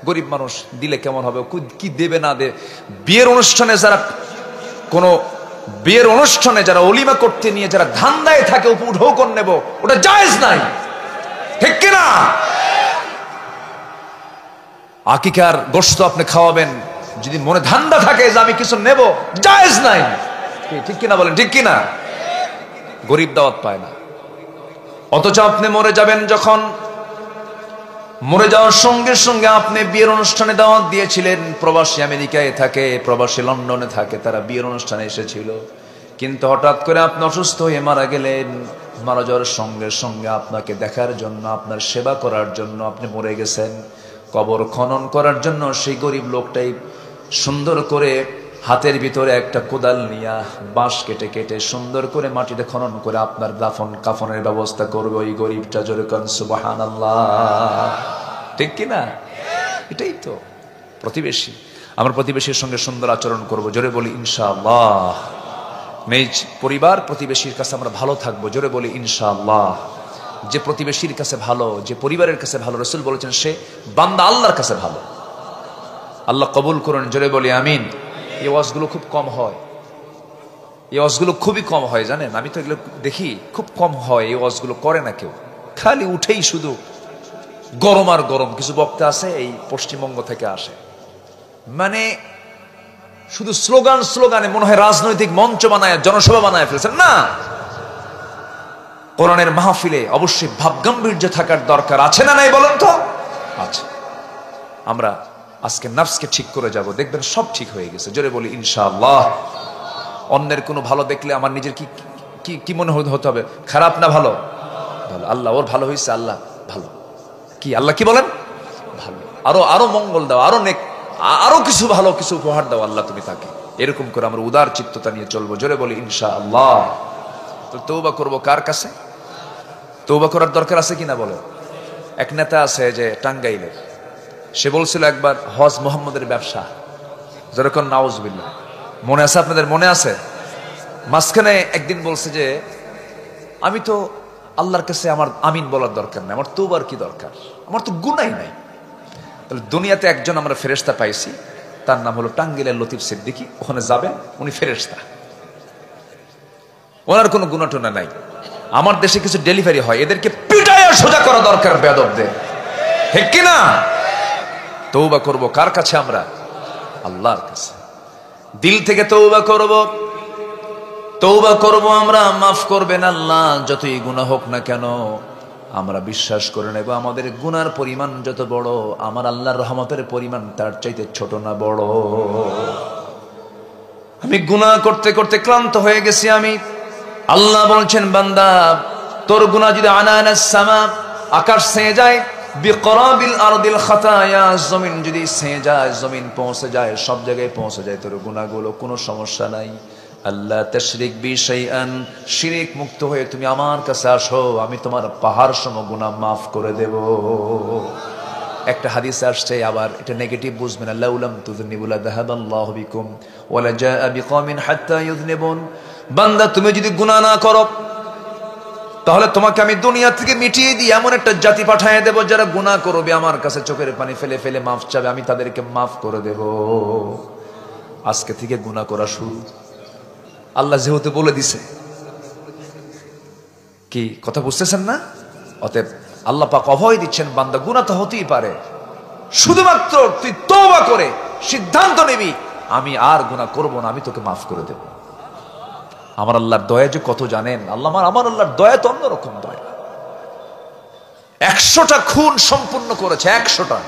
গরিব মানুষ দিলে কেমন হবে, কি দেবে না দে। বিয়ের অনুষ্ঠানে যারা বিয়ের অনুষ্ঠানে যারা অলিমা করতে নিয়ে যারা ধান্দায় থাকে উঠেও করে নেব, ওটা জায়েজ নাই, ঠিক কিনা? আকিকার গোশত আপনি খাওয়াবেন, যদি মনে ধান্দা থাকে যে আমি কিছু নেব, জায়েজ নাই, ঠিক কিনা বলেন? ঠিক কিনা? গরিব দাওয়াত পায় না। অথচ আপনি মরে যাবেন, যখন মরে যাওয়ার সঙ্গে সঙ্গে আপনি বিয়ের অনুষ্ঠানে দাওয়াত দিয়েছিলেন। প্রবাসী আমেরিকায় থাকে, প্রবাসী লন্ডনে থাকে, তারা বিয়ের অনুষ্ঠানে এসেছিল, কিন্তু হঠাৎ করে আপনি অসুস্থ হয়ে মারা গেলেন। মারা যাওয়ার সঙ্গে সঙ্গে আপনাকে দেখার জন্য, আপনার সেবা করার জন্য আপনি মরে গেছেন। কবর খনন করার জন্য সেই গরিব লোকটাই সুন্দর করে হাতের ভিতরে একটা কোদাল নিয়া বাঁশ কেটে কেটে সুন্দর করে মাটিতে খনন করে আপনার দাফন কাফনের ব্যবস্থা করবে ওই গরিবটা। জোরে কোন সুবহানাল্লাহ, ঠিক কিনা? এটাই তো প্রতিবেশী। আমার প্রতিবেশীর সঙ্গে সুন্দর আচরণ করব, জোরে বলি ইনশাআল্লাহ। নিজ পরিবার প্রতিবেশীর কাছে আমরা ভালো থাকবো, জোরে বলি ইনশাআল্লাহ। যে প্রতিবেশীর কাছে ভালো, যে পরিবারের কাছে ভালো, রাসূল বলেছেন সে বান্দা আল্লাহর কাছে ভালো। আল্লাহ কবুল করুন, জোরে বলি আমিন। এই ওয়াজগুলো খুব কম হয়, এই ওয়াজগুলো খুবই কম হয়, জানেন? আমি তো এগুলো দেখি খুব কম হয়, এই ওয়াজগুলো করে না কেউ, খালি উঠেই শুধু গরম আর গরম। কিছু বক্তা আছে এই পশ্চিমবঙ্গ থেকে আসে, মানে শুধু স্লোগানে মনে হয় রাজনৈতিক মঞ্চ বানায়, জনসভা বানায় ফেলছেন। না, কোরআনের মাহফিলে অবশ্যই ভাবগাম্ভীর্য থাকার দরকার আছে না নাই বলেন তো? আছে। আমরা আজকে নাফসকে ঠিক করে যাব, দেখবেন সব ঠিক হয়ে গেছে, জোরে বলি ইনশাআল্লাহ। অন্যের কোনো ভালো দেখলে আমার নিজের কি মনে হতে হবে? খারাপ না ভালো? ভালো। আল্লাহ ওর ভালো হয়েছে, আল্লাহ ভালো। কি আল্লাহ কি বলেন? ভালো। আরো মঙ্গল দাও, আরো কিছু ভালো কিছু উপহার দাও আল্লাহ তুমি তাকে। এরকম করে আমরা উদার চিত্ততা নিয়ে চলবো, জোরে বলি ইনশাআল্লাহ। তো তওবা করব কার কাছে? তওবা করার দরকার আছে কিনা বলো? এক নেতা আছে যে টাঙ্গাইলের, সে বলছিল একবার হজ মুহাম্মদের ব্যবসা, যেরকম নাউজুবিল্লাহ। মনে আছে আপনাদের? মনে আছে? মাঝখানে একদিন বলছে যে আমি তো আল্লাহর কাছে আমার আমিন বলার দরকার নাই, আমার তওবার কি দরকার, আমার তো গুনাই নাই। তাহলে দুনিয়াতে একজন আমরা ফেরেশতা পাইছি, তার নাম হলো টাঙ্গাইলের লতিফ সিদ্দিকী। ওখানে যাবেন, উনি ফেরেশতা, ওনার কোনো গুনাহ টুনা নাই। আমার দেশে কিছু ডেলিভারি হয়, এদেরকে পিটাইয়া সোজা করা দরকার বেয়াদবদের, ঠিক কিনা? তওবা করব কার কাছে? আমরা আল্লাহর কাছে দিল থেকে তওবা করব আমরা। মাফ করবেন আল্লাহ, যতই গুনাহ হোক না কেন আমরা বিশ্বাস করে নেব আমাদের গুনার পরিমাণ যত বড়, আমার আল্লাহর রহমতের পরিমাণ তার চাইতে ছোট না বড়। আমি গুনাহ করতে করতে ক্লান্ত হয়ে গেছি আমি। আল্লাহ বলছেন বান্দা তোর গুনাহ যদি আনানাস সামা, আকাশ ছেয়ে যায়, বিকরাবিল আরদিল খাতায়া, জমিন যদি ছেয়ে যায়, জমিন পৌঁছে যায়, সব জায়গায় পৌঁছে যায় তোর গুনাহগুলো, কোনো সমস্যা নাই। আল্লাহ তাশরিক বি শাইআন, শিরক মুক্ত হয়ে তুমি আমার কাছে আসো, আমি তোমার পাহাড় সম গুনাহ মাফ করে দেব। একটা হাদিস আসছে, আবার এটা নেগেটিভ বুঝবেন, লাউলাম তুযনিবু লাযাহাবাল্লাহু বিকুম ওয়া লাজাআ বিকওমিন হাত্তা ইউযনিবুন। বান্দা তুমি যদি গুনাহ না করো, তাহলে তোমাকে আমি দুনিয়া থেকে মিটিয়ে দিই, এমন একটা জাতি পাঠিয়ে দেব যারা গুনাহ করবে, আমার কাছে চোখের পানি ফেলে ফেলে মাফ চাবে, আমি তাদেরকে মাফ করে দেব। আজকে থেকে গুনাহ করা শুরু, আল্লাহ যেহেতু বলে দিছে। কি কথা বুঝতেছেন না? অতএব আল্লাহ পাক অভয় দিচ্ছেন, বান্দা গুনাহ তো হতেই পারে, শুধুমাত্র তুই তওবা করে সিদ্ধান্ত নিবি আমি আর গুনাহ করব না, আমি তোকে মাফ করে দেব। আমার আল্লাহর দয়া যে কত জানেন? আমার আল্লাহর দয়া তো অন্যরকম দয়া। 100টা খুন সম্পূর্ণ করেছে, 100টা,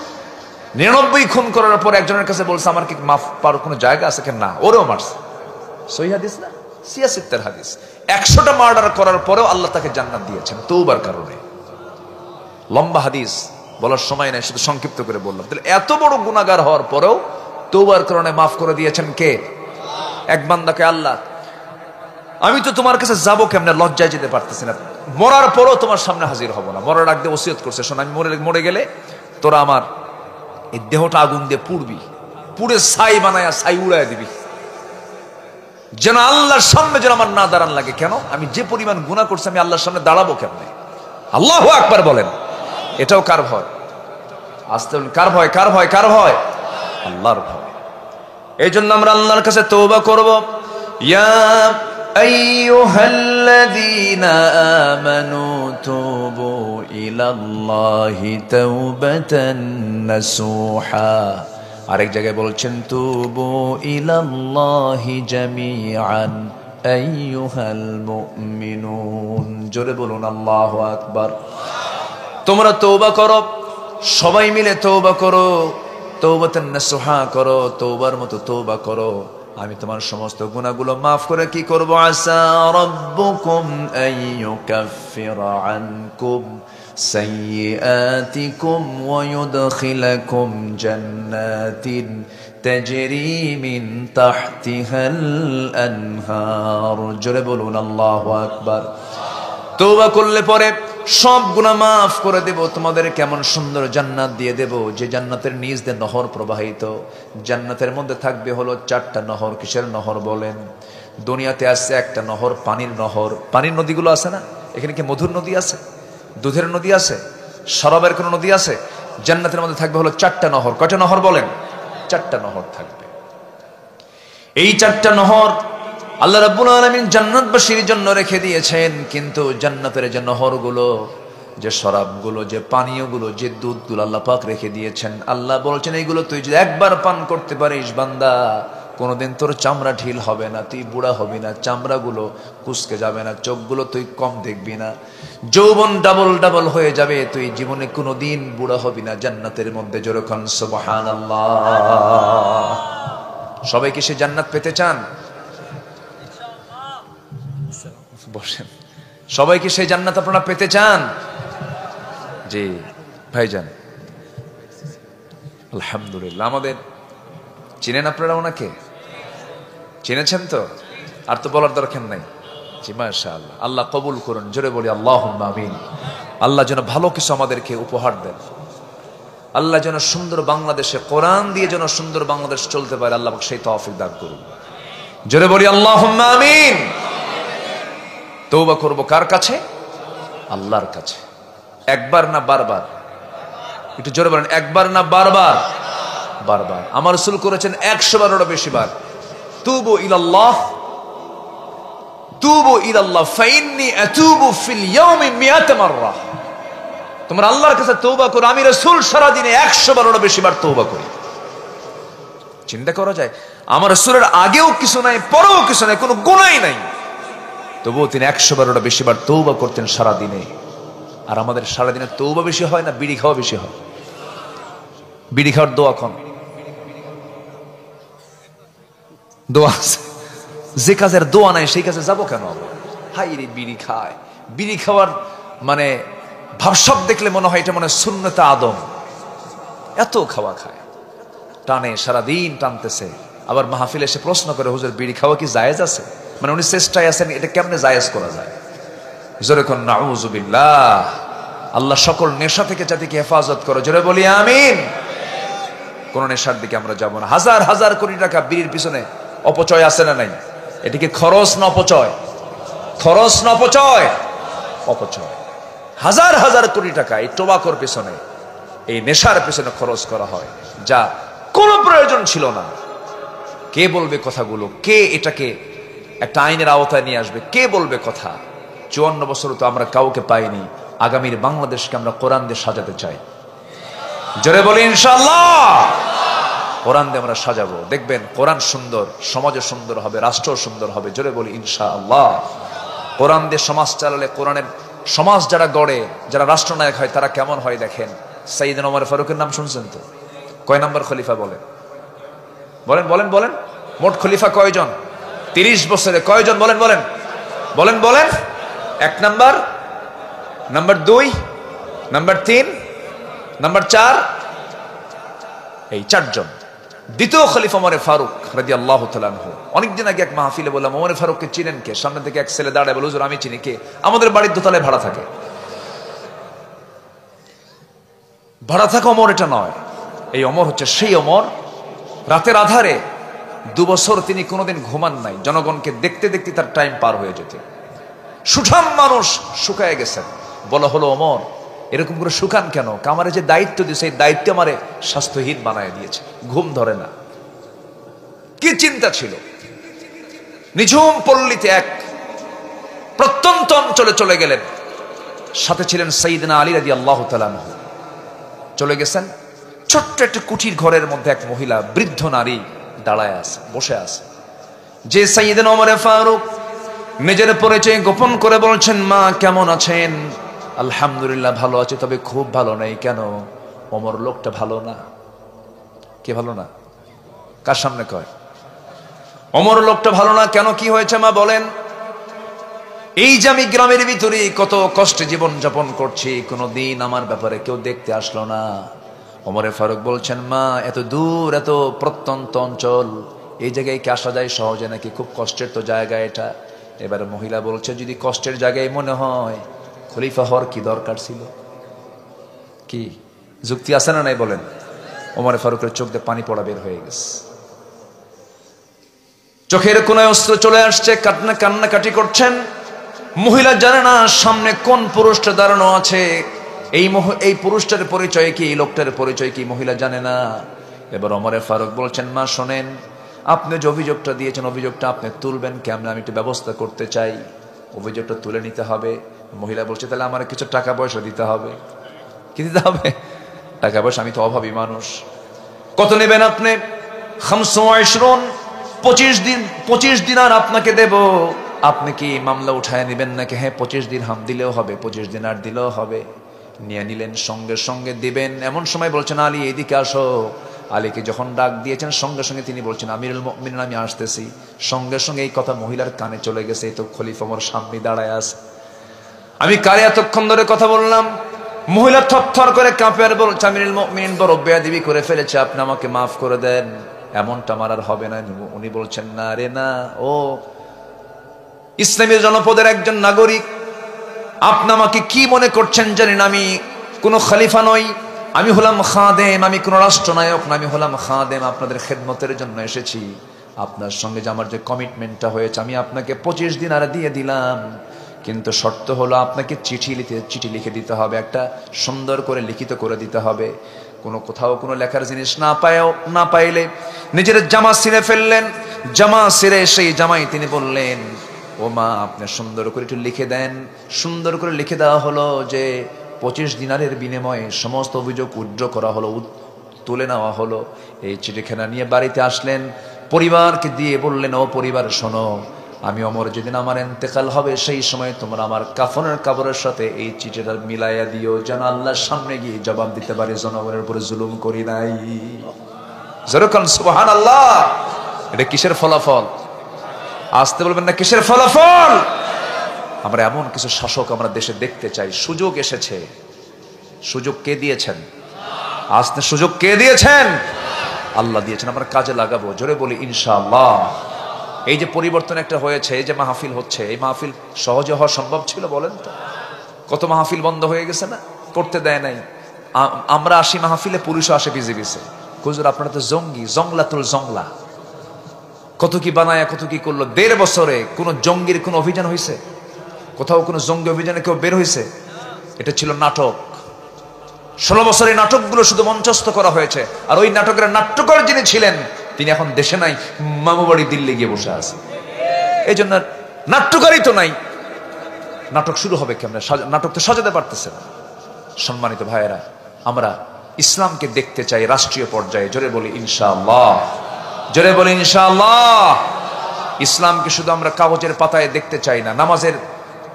99 খুন করার পর একজনের কাছে বলছে আমার কি মাফ পাওয়ার কোনো জায়গা আছে? কেন না, ওরেও মারছে। সহিহ হাদিস না, সিয়াসিত্তের হাদিস। 100টা মার্ডার করার পরেও আল্লাহ তাকে জান্নাত দিয়েছেন তওবার কারণে। লম্বা হাদিস বলার সময় নাই, শুধু সংক্ষিপ্ত করে বললাম। তাহলে এত বড় গুনাহগার হওয়ার পরেও তওবার কারণে মাফ করে দিয়েছেন কে? এক বান্দাকে আল্লাহ, আমি তো তোমার কাছে যাবো কেমনে, লজ্জায় যেতে পারতেছি না, মরার পরও তোমার সামনে হাজির হব না। মরার আগে ওসিয়ত করছে, শোন আমি মরে গেলে তোরা আমার এই দেহটা আগুন দিয়ে পুড়বি, পুড়ে ছাই বানায়া ছাই উড়ায় দিবি, যেন আল্লাহর সামনে যেন আমার না দাঁড়ান লাগে। কেন? আমি যে পরিমাণ গুনাহ করছি আমি আল্লাহর সামনে দাঁড়াবো কেমনে? আল্লাহু আকবার বলেন। এটাও কার ভয়? আস্তে বলেন, কার ভয়? কার ভয়? কার ভয়? আল্লাহর ভয়। এই জন্য আমরা আল্লাহর কাছে তওবা করব। ইয়া আইয়ুহাল্লাযীনা আমানু তুবু ইলাল্লাহি তাওবাতান নাসুহা। আরেক জায়গায় বলছেন তুবু ইলাল্লাহি জামিআন আইয়ুহাল মুমিনুন। জোরে বলুন আল্লাহু আকবার। তোমরা তওবা করো, সবাই মিলে তওবা করো, তওবাতান নাসুহা করো, তওবার মতো তওবা করো, আমি তোমার সমস্ত গুনাহগুলো মাফ করে কি করব? আসা রাব্বুকুম আইয়ুকাফিরা আনকুম সাইয়্যাতিকুম ওয়া ইউদখিলাকুম জান্নাতিন তাজরি মিন তাহতিহাল আনহার। জোরে বলুন আল্লাহু আকবার। তওবা করলে পরে সব গুনাহ মাফ করে দেব, তোমাদের কেমন সুন্দর জান্নাত দিয়ে দেব, যে জান্নাতের নিচ দিয়ে নহর প্রবাহিত। জান্নাতের মধ্যে থাকবে হলো 4টা নহর। কিসের নহর বলেন? দুনিয়াতে আছে একটা নহর, পানির নহর। পানির নদীগুলো আছে না? এখানে কি মধুর নদী আছে? দুধের নদী আছে? শরাবের কোন নদী আছে? জান্নাতের মধ্যে থাকবে হলো 4টা নহর। কয়টা নহর বলেন? 4টা নহর থাকবে। এই 4টা নহর আল্লাহ রাব্বুল আলামিন জান্নাতবাসীর জন্য রেখে দিয়েছেন। কিন্তু জান্নাতের যে নহরগুলো, যে শরাবগুলো, যে পানীয়গুলো, যে দুধগুলো আল্লাহ পাক রেখে দিয়েছেন, আল্লাহ বলছেন এইগুলো তুই যদি একবার পান করতে পারিস বান্দা, কোনোদিন তোর চামড়া ঢিল হবে না, তুই বুড়া হবি না, চামড়াগুলো কুঁচকে যাবে না, চোখগুলো তুই কম দেখবি না, যৌবন ডাবল ডাবল হয়ে যাবে, তুই জীবনে কোনোদিন বুড়া হবি না জান্নাতের মধ্যে। যেরকম সুবহানাল্লাহ। সবাই কি সে জান্নাত পেতে চান? বসেন। সবাই কি সেই জান্নাত আপনারা পেতে চান? জি ভাইজান, আলহামদুলিল্লাহ। আমাদের চিনেন আপনারা ওনাকে? চিনেছেন তো? আর তো বলার দরকার নাই। জি মাশাআল্লাহ। আল্লাহ কবুল করুন। জোরে বলি আল্লাহুম্মা আমিন। আল্লাহ যেন ভালো কিছু আমাদেরকে উপহার দেন। আল্লাহ যেন সুন্দর বাংলাদেশে কোরআন দিয়ে যেন সুন্দর বাংলাদেশ চলতে পারে, আল্লাহ সেই তৌফিক দান করুন। জোরে বলি আল্লাহুম্মা আমিন। তওবা করব কার কাছে? আল্লাহর কাছে। একবার না বারবার? একটু জোরে বলেন, একবার না বারবার? বারবার। আমার রাসূল করেছেন 100 বারেরও বেশি বার। তুবু ইলাল্লাহ, তুবু ইলাল্লাহ ফাইন্নী আতুবু ফিল ইয়াউমি 100 মাররা। তোমরা আল্লাহর কাছে তওবা করো, আমি রাসূল সারা দিনে 100 বারেরও বেশি বার তওবা করি। চিন্তা করা যায়, আমার রাসূলের আগেও কিছু নাই, পরেও কিছু নাই, কোনো গুনাহই নাই, তবুও তিনি 100 বারেরও বেশি বার তওবা করতেন সারা দিনে। আর আমাদের সারা দিনে তওবা বেশি হয় না বিড়ি খাওয়া বেশি হয়? বিড়ি খাওয়ার দোয়া কোন? দোয়া আছে। যে কাজের দোয়া নাই সেই কাজে যাবো কেন? হাই রে, বিড়ি খায়। বিড়ি খাওয়ার মানে ভাবসাব দেখলে মনে হয় এটা মনে সুন্নতে আদম। এত খাওয়া খায়, টানে, সারাদিন টানতেছে। আবার মাহফিলে এসে প্রশ্ন করে, হুজুর বিড়ি খাওয়া কি জায়েজ আছে? মানে উনি চেষ্টায় আছেন এটা কেমনে জায়েজ করা যায়। জোরে কোন নাউযুবিল্লাহ। আল্লাহ সকল নেশা থেকে জাতিকে হেফাজত করো। জোরে বলি আমিন। কোন নেশার দিকে আমরা যাব না। হাজার হাজার কোটি টাকা বিড়ির পিছনে অপচয় আছে না নাই? এটিকে খরচ না অপচয়? খরচ না অপচয়? অপচয়। হাজার হাজার কোটি টাকা এই টোবাকোর পিছনে, এই নেশার পিছনে খরচ করা হয়, যা কোনো প্রয়োজন ছিল না। কে বলবে কথাগুলো? কে এটাকে একটা আইনের আওতায় নিয়ে আসবে? কে বলবে কথা? 54 বছর তো আমরা কাউকে পাইনি। আগামীর বাংলাদেশকে আমরা কোরআন দিয়ে সাজাতে চাই। জোরে বলি ইনশাআল্লাহ। কোরআন দিয়ে আমরা সাজাবো, দেখবেন কোরআন সুন্দর, সমাজও সুন্দর হবে, রাষ্ট্র সুন্দর হবে। জোরে বলি ইনশাআল্লাহ। কোরআন দিয়ে সমাজ চালালে, কোরআনের সমাজ যারা গড়ে, যারা রাষ্ট্রনায়ক হয়, তারা কেমন হয় দেখেন। সাইয়েদনা ওমর ফারুকের নাম শুনছেন তো? কয় নম্বর খলিফা বলেন? বলেন বলেন বলেন। মোট খলিফা কয়জন? 30 বছরে কয়জন? বলেন বলেন বলেন বলেন। 1 নাম্বার, নাম্বার 2, নাম্বার 3, নাম্বার 4, এই 4 জন। দ্বিতীয় খলিফা ওমর ফারুক রাদিয়াল্লাহু তাআলা আনহু। অনেকদিন আগে এক মাহফিলে বললাম, ওমর ফারুককে চিনেন কে? সামনে থেকে এক ছেলে দাঁড়ায় বলে, হুজুর আমি চিনি। কে? আমাদের বাড়ির দোতলায় ভাড়া থাকে। ভাড়া থাকা ওমর এটা নয়। এই ওমর হচ্ছে সেই ওমর, রাতের আধারে 2 বছর তিনি কোনোদিন ঘুমান নাই। জনগণকে দেখতে দেখতে তার টাইম পার হয়ে যেত। সুঠাম মানুষ শুকায় গেছেন, বলা হলো, ওমর এরকম করে শুকান কেন? আমারে যে দায়িত্ব দিয়েছে এই দায়িত্ব আমারে স্বাস্থ্যহীন বানায় দিয়েছে, ঘুম ধরে না। কি চিন্তা ছিল! নিঝুম পল্লীতে এক প্রত্যন্ত অঞ্চলে চলে গেলেন। সাথে ছিলেন সাইয়েদনা আলী রাদিয়াল্লাহু তাআলা আনহু। চলে গেছেন, ছোট্ট একটা কুঠির ঘরের মধ্যে এক মহিলা, বৃদ্ধ নারী দাঁড়ায় আছে, বসে আছে। যে সাইয়েদনা ওমর ফারুক নিজের পরিচয় গোপন করে বলছেন, মা কেমন আছেন? আলহামদুলিল্লাহ ভালো আছে, তবে খুব ভালো নাই। কেন? ওমর লোকটা ভালো না। কে ভালো না? কার সামনে কয়? ওমর লোকটা ভালো না কেন? কি হয়েছে মা বলেন? এই যে আমি গ্রামের ভিতরে কত কষ্টে জীবন যাপন করছি, কোনোদিন আমার ব্যাপারে কেউ দেখতে আসলো না। ওমরে ফারুক বলছেন, মা এত দূর, এত প্রত্যন্ত অঞ্চল, এই জায়গায় কি আসা যায় সহজে নাকি? খুব কষ্টের তো জায়গা এটা। এবারে মহিলা বলছে, যদি কষ্টের জায়গায় মনে হয়, খলিফা হওয়ার কি দরকার ছিল? কি যুক্তি আছে না নাই বলেন? ওমরে ফারুকের চোখ দিয়ে পানি পড়া বের হয়ে গেছে, চোখের কোনায় অস্ত্র চলে আসছে, কান্নাকাটি করছেন। মহিলা জানে না সামনে কোন পুরুষটা দাঁড়ানো আছে, এই পুরুষটার পরিচয় কি, এই লোকটার পরিচয় কি, মহিলা জানে না। এবার ওমরে ফারুক বলছেন, মা শোনেন, আপনি যে অভিযোগটা দিয়েছেন, অভিযোগটা আপনি তুলবেন কেমন? আমি একটু ব্যবস্থা করতে চাই, অভিযোগটা তুলে নিতে হবে। মহিলা বলছে, তাহলে আমার কিছু টাকা পয়সা দিতে হবে। কি দিতে হবে? টাকা পয়সা, আমি তো অভাবী মানুষ। কত নেবেন আপনি? 25 দিনার আপনাকে দেব। আপনি কি মামলা উঠায় নেবেন নাকি? হ্যাঁ 25 দিরহাম দিলেও হবে, 25 দিনার দিলেও হবে। নিয়ে নিলেন, সঙ্গে সঙ্গে দিবেন। এমন সময় বলছেন, আলী এদিকে আসো। আলীকে যখন ডাক দিয়েছেন, সঙ্গে সঙ্গে তিনি বলছেন, আমিরুল মুমিনিন আমি আসতেছি। সঙ্গে সঙ্গে এই কথা মহিলার কানে চলে গেছে, এই তো খলিফা ওমর সামনে দাঁড়ায় আছে। আমি কারে এতক্ষণ ধরে কথা বললাম? মহিলা থরথর করে কাঁপে আর বলছে, আমিরুল মুমিনিন বড় বেয়াদবি করে ফেলেছে, আপনি আমাকে মাফ করে দেন, এমনটা আমার আর হবে না। উনি বলছেন, না রে না, ও ইসলামের জনপদের একজন নাগরিক, আপনি আমাকে কি মনে করছেন জানেন? আমি কোন খলিফা নই, আমি হলাম খাদেম, আমি কোন রাষ্ট্রনায়ক না, আমি হলাম খাদেম, আপনাদের খেদমতের জন্য এসেছি। আপনার সঙ্গে যে আমার যে কমিটমেন্টটা হয়েছে, আমি আপনাকে 25 দিন আর দিয়ে দিলাম, কিন্তু শর্ত হলো আপনাকে চিঠি লিখে দিতে হবে, একটা সুন্দর করে লিখিত করে দিতে হবে। কোথাও কোনো লেখার জিনিস না পাইলে নিজের জামা ছিঁড়ে ফেললেন। জামা ছিঁড়ে সেই জামাই তিনি বললেন, ও মা আপনি সুন্দর করে একটু লিখে দেন। সুন্দর করে লিখে দেওয়া হলো যে 25 দিনারের বিনিময়ে সমস্ত অভিযোগ উইথড্র করা হলো, তুলে নেওয়া হলো। এই চিঠিখানা নিয়ে বাড়িতে আসলেন, পরিবারকে দিয়ে বললেন, ও পরিবার শোনো, আমি ওমর যেদিন আমার ইন্তেকাল হবে, সেই সময় তোমরা আমার কাফনের কাপড়ের সাথে এই চিঠিটা মিলাইয়া দিও, যেন আল্লাহর সামনে গিয়ে জবাব দিতে পারি জনগণের উপরে জুলুম করি নাই। যেরকম সুবহানাল্লাহ। এটা কিসের ফলাফল? আসতে বলবেন না, কিসের ফলাফল? আমরা এমন কিছু শাসক আমরা দেশে দেখতে চাই। সুযোগ এসেছে, সুযোগ কে দিয়েছেন? আসতে সুযোগ কে দিয়েছেন? আল্লাহ দিয়েছেন, আমরা কাজে লাগাবো। জোরে বলি ইনশাআল্লাহ। এই যে পরিবর্তন একটা হয়েছে, এই যে মাহফিল হচ্ছে, এই মাহফিল সহজে হওয়া সম্ভব ছিল বলেন তো? কত মাহফিল বন্ধ হয়ে গেছে না, করতে দেয় নাই। আমরা আসি মাহফিলে, পুলিশও আসে বিজিবিছে, হুজুর আপনারা তো জঙ্গি, জংলাতুল জংলা, কত কি বানায়, কত কি করলো। 1.5 বছরে কোন জঙ্গির কোন অভিযান হয়েছে? কোথাও কোনো জঙ্গি অভিযানে কেউ বের হয়েছে? এটা ছিল নাটক। 16 বছরের নাটকগুলো শুধু মঞ্চস্থ করা হয়েছে। আর ওই নাটকের নাট্যকার যিনি ছিলেন, তিনি এখন দেশে নাই, মামু বাড়ি দিল্লি গিয়ে বসে আছে। এই জন্য নাট্যকারই তো নাই, নাটক শুরু হবে কেমনে? নাটক তো সাজাতে পারতেছে না। সম্মানিত ভাইয়েরা, আমরা ইসলামকে দেখতে চাই রাষ্ট্রীয় পর্যায়ে। জোরে বলি ইনশাআল্লাহ, জোরে বলি ইনশাআল্লাহ। ইসলামকে শুধু আমরা কাগজের পাতায় দেখতে চাই না, নামাজের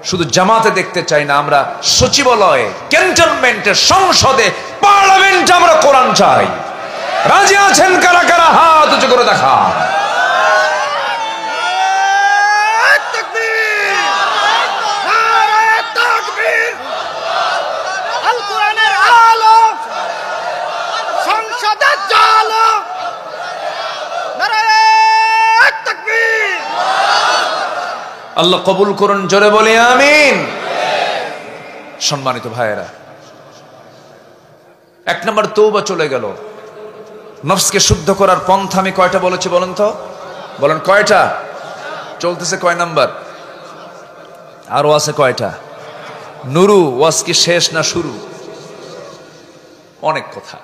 শুধু জামাতে দেখতে চাই না, আমরা সচিবালয়ে, ক্যান্টনমেন্টে, সংসদে, পার্লামেন্টে আমরা কোরআন চাই। রাজি আছেন কারা কারা? হাত উঁচু করে দেখা। আল্লাহ কবুল করুন, জোরে বলি আমিন। সম্মানিত ভাইয়েরা, 1 নম্বর তওবা চলে গেল। নফসকে শুদ্ধ করার পন্থা আমি কয়টা বলেছি বলেন তো? বলেন কয়টা? চলতেছে কয় নাম্বার? আরো আছে কয়টা? নুরু ওয়াজ কি শেষ না শুরু? অনেক কথা।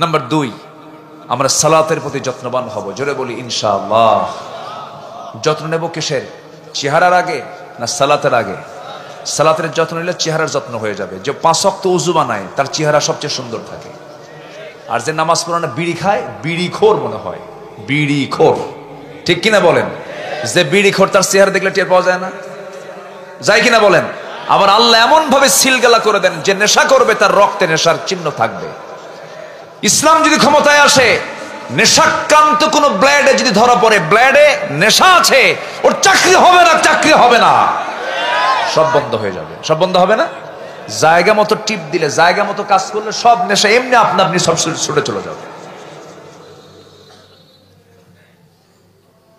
নাম্বার 2, আমরা সালাতের প্রতি যত্নবান হব। জোরে বলি ইনশাআল্লাহ। যত্ন নেব কিসের? চেহারার আগে না সালাতের আগে? সালাতের যত্ন নিলে চেহারার যত্ন হয়ে যাবে। যে 5 ওয়াক্ত ওযু বানায় তার চেহারা সবচেয়ে সুন্দর থাকে। আর যে নামাজ পড়ে না, বিড়ি খায়, বিড়িখোর মনে হয়, বিড়িখোর। ঠিক কিনা বলেন? যে বিড়িখোর তার চেহারা দেখলে টের পাওয়া যায় না? যায় কিনা বলেন? আবার আল্লাহ এমন ভাবে সিলগালা করে দেন যে নেশা করবে তার রক্তে নেশার চিহ্ন থাকবে। ইসলাম যদি ক্ষমতায় আসে, নেশাক্রান্ত কোন ব্লেডে যদি ধরা পড়ে, ব্লেডে নেশা আছে, ওর চাকরি হবে না, চাকরি হবে না, সব বন্ধ হয়ে যাবে। সব বন্ধ হবে না? জায়গা মতো টিপ দিলে, জায়গা মতো কাজ করলে সব নেশা এমনি আপনা আপনি সব ছুটে চলে যাবে।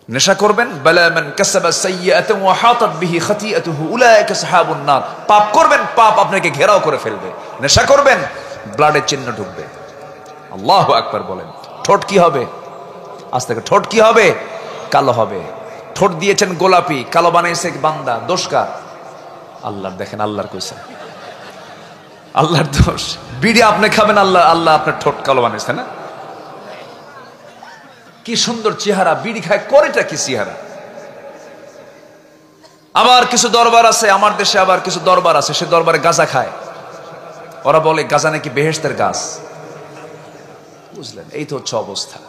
নেশা করবেন, বালা মান কাসাবা সাইয়্যাতান ওয়া হাতাত বিহি খাতিআতুহু উলাইকা আসহাবুন নার। পাপ করবেন, পাপ আপনাকে ঘেরাও করে ফেলবে। নেশা করবেন, ব্লাডের চিহ্ন ঢুকবে। আল্লাহু আকবার বলেন। ঠোঁট কি হবে? আজ থেকে ঠোঁট কি হবে? কালো হবে। ঠোঁট দিয়েছেন গোলাপি, কালো বানাইছে বান্দা, দোষ কার? আল্লাহর। দেখেন আল্লাহর কইছে, আল্লাহর দোষ। বিড়ি আপনি খাবেন, আল্লাহ আল্লাহ আপনার ঠোঁট কালো বানাইছে না? কি সুন্দর চেহারা, বিড়ি খায়, করেটা কি চেহারা। আবার কিছু দরবার আছে আমার দেশে, আবার কিছু দরবার আছে সে দরবারে গাঁজা খায়। ওরা বলে গাঁজা নাকি বেহেশতের গাছ। বুঝলেন? এই তো হচ্ছে অবস্থা।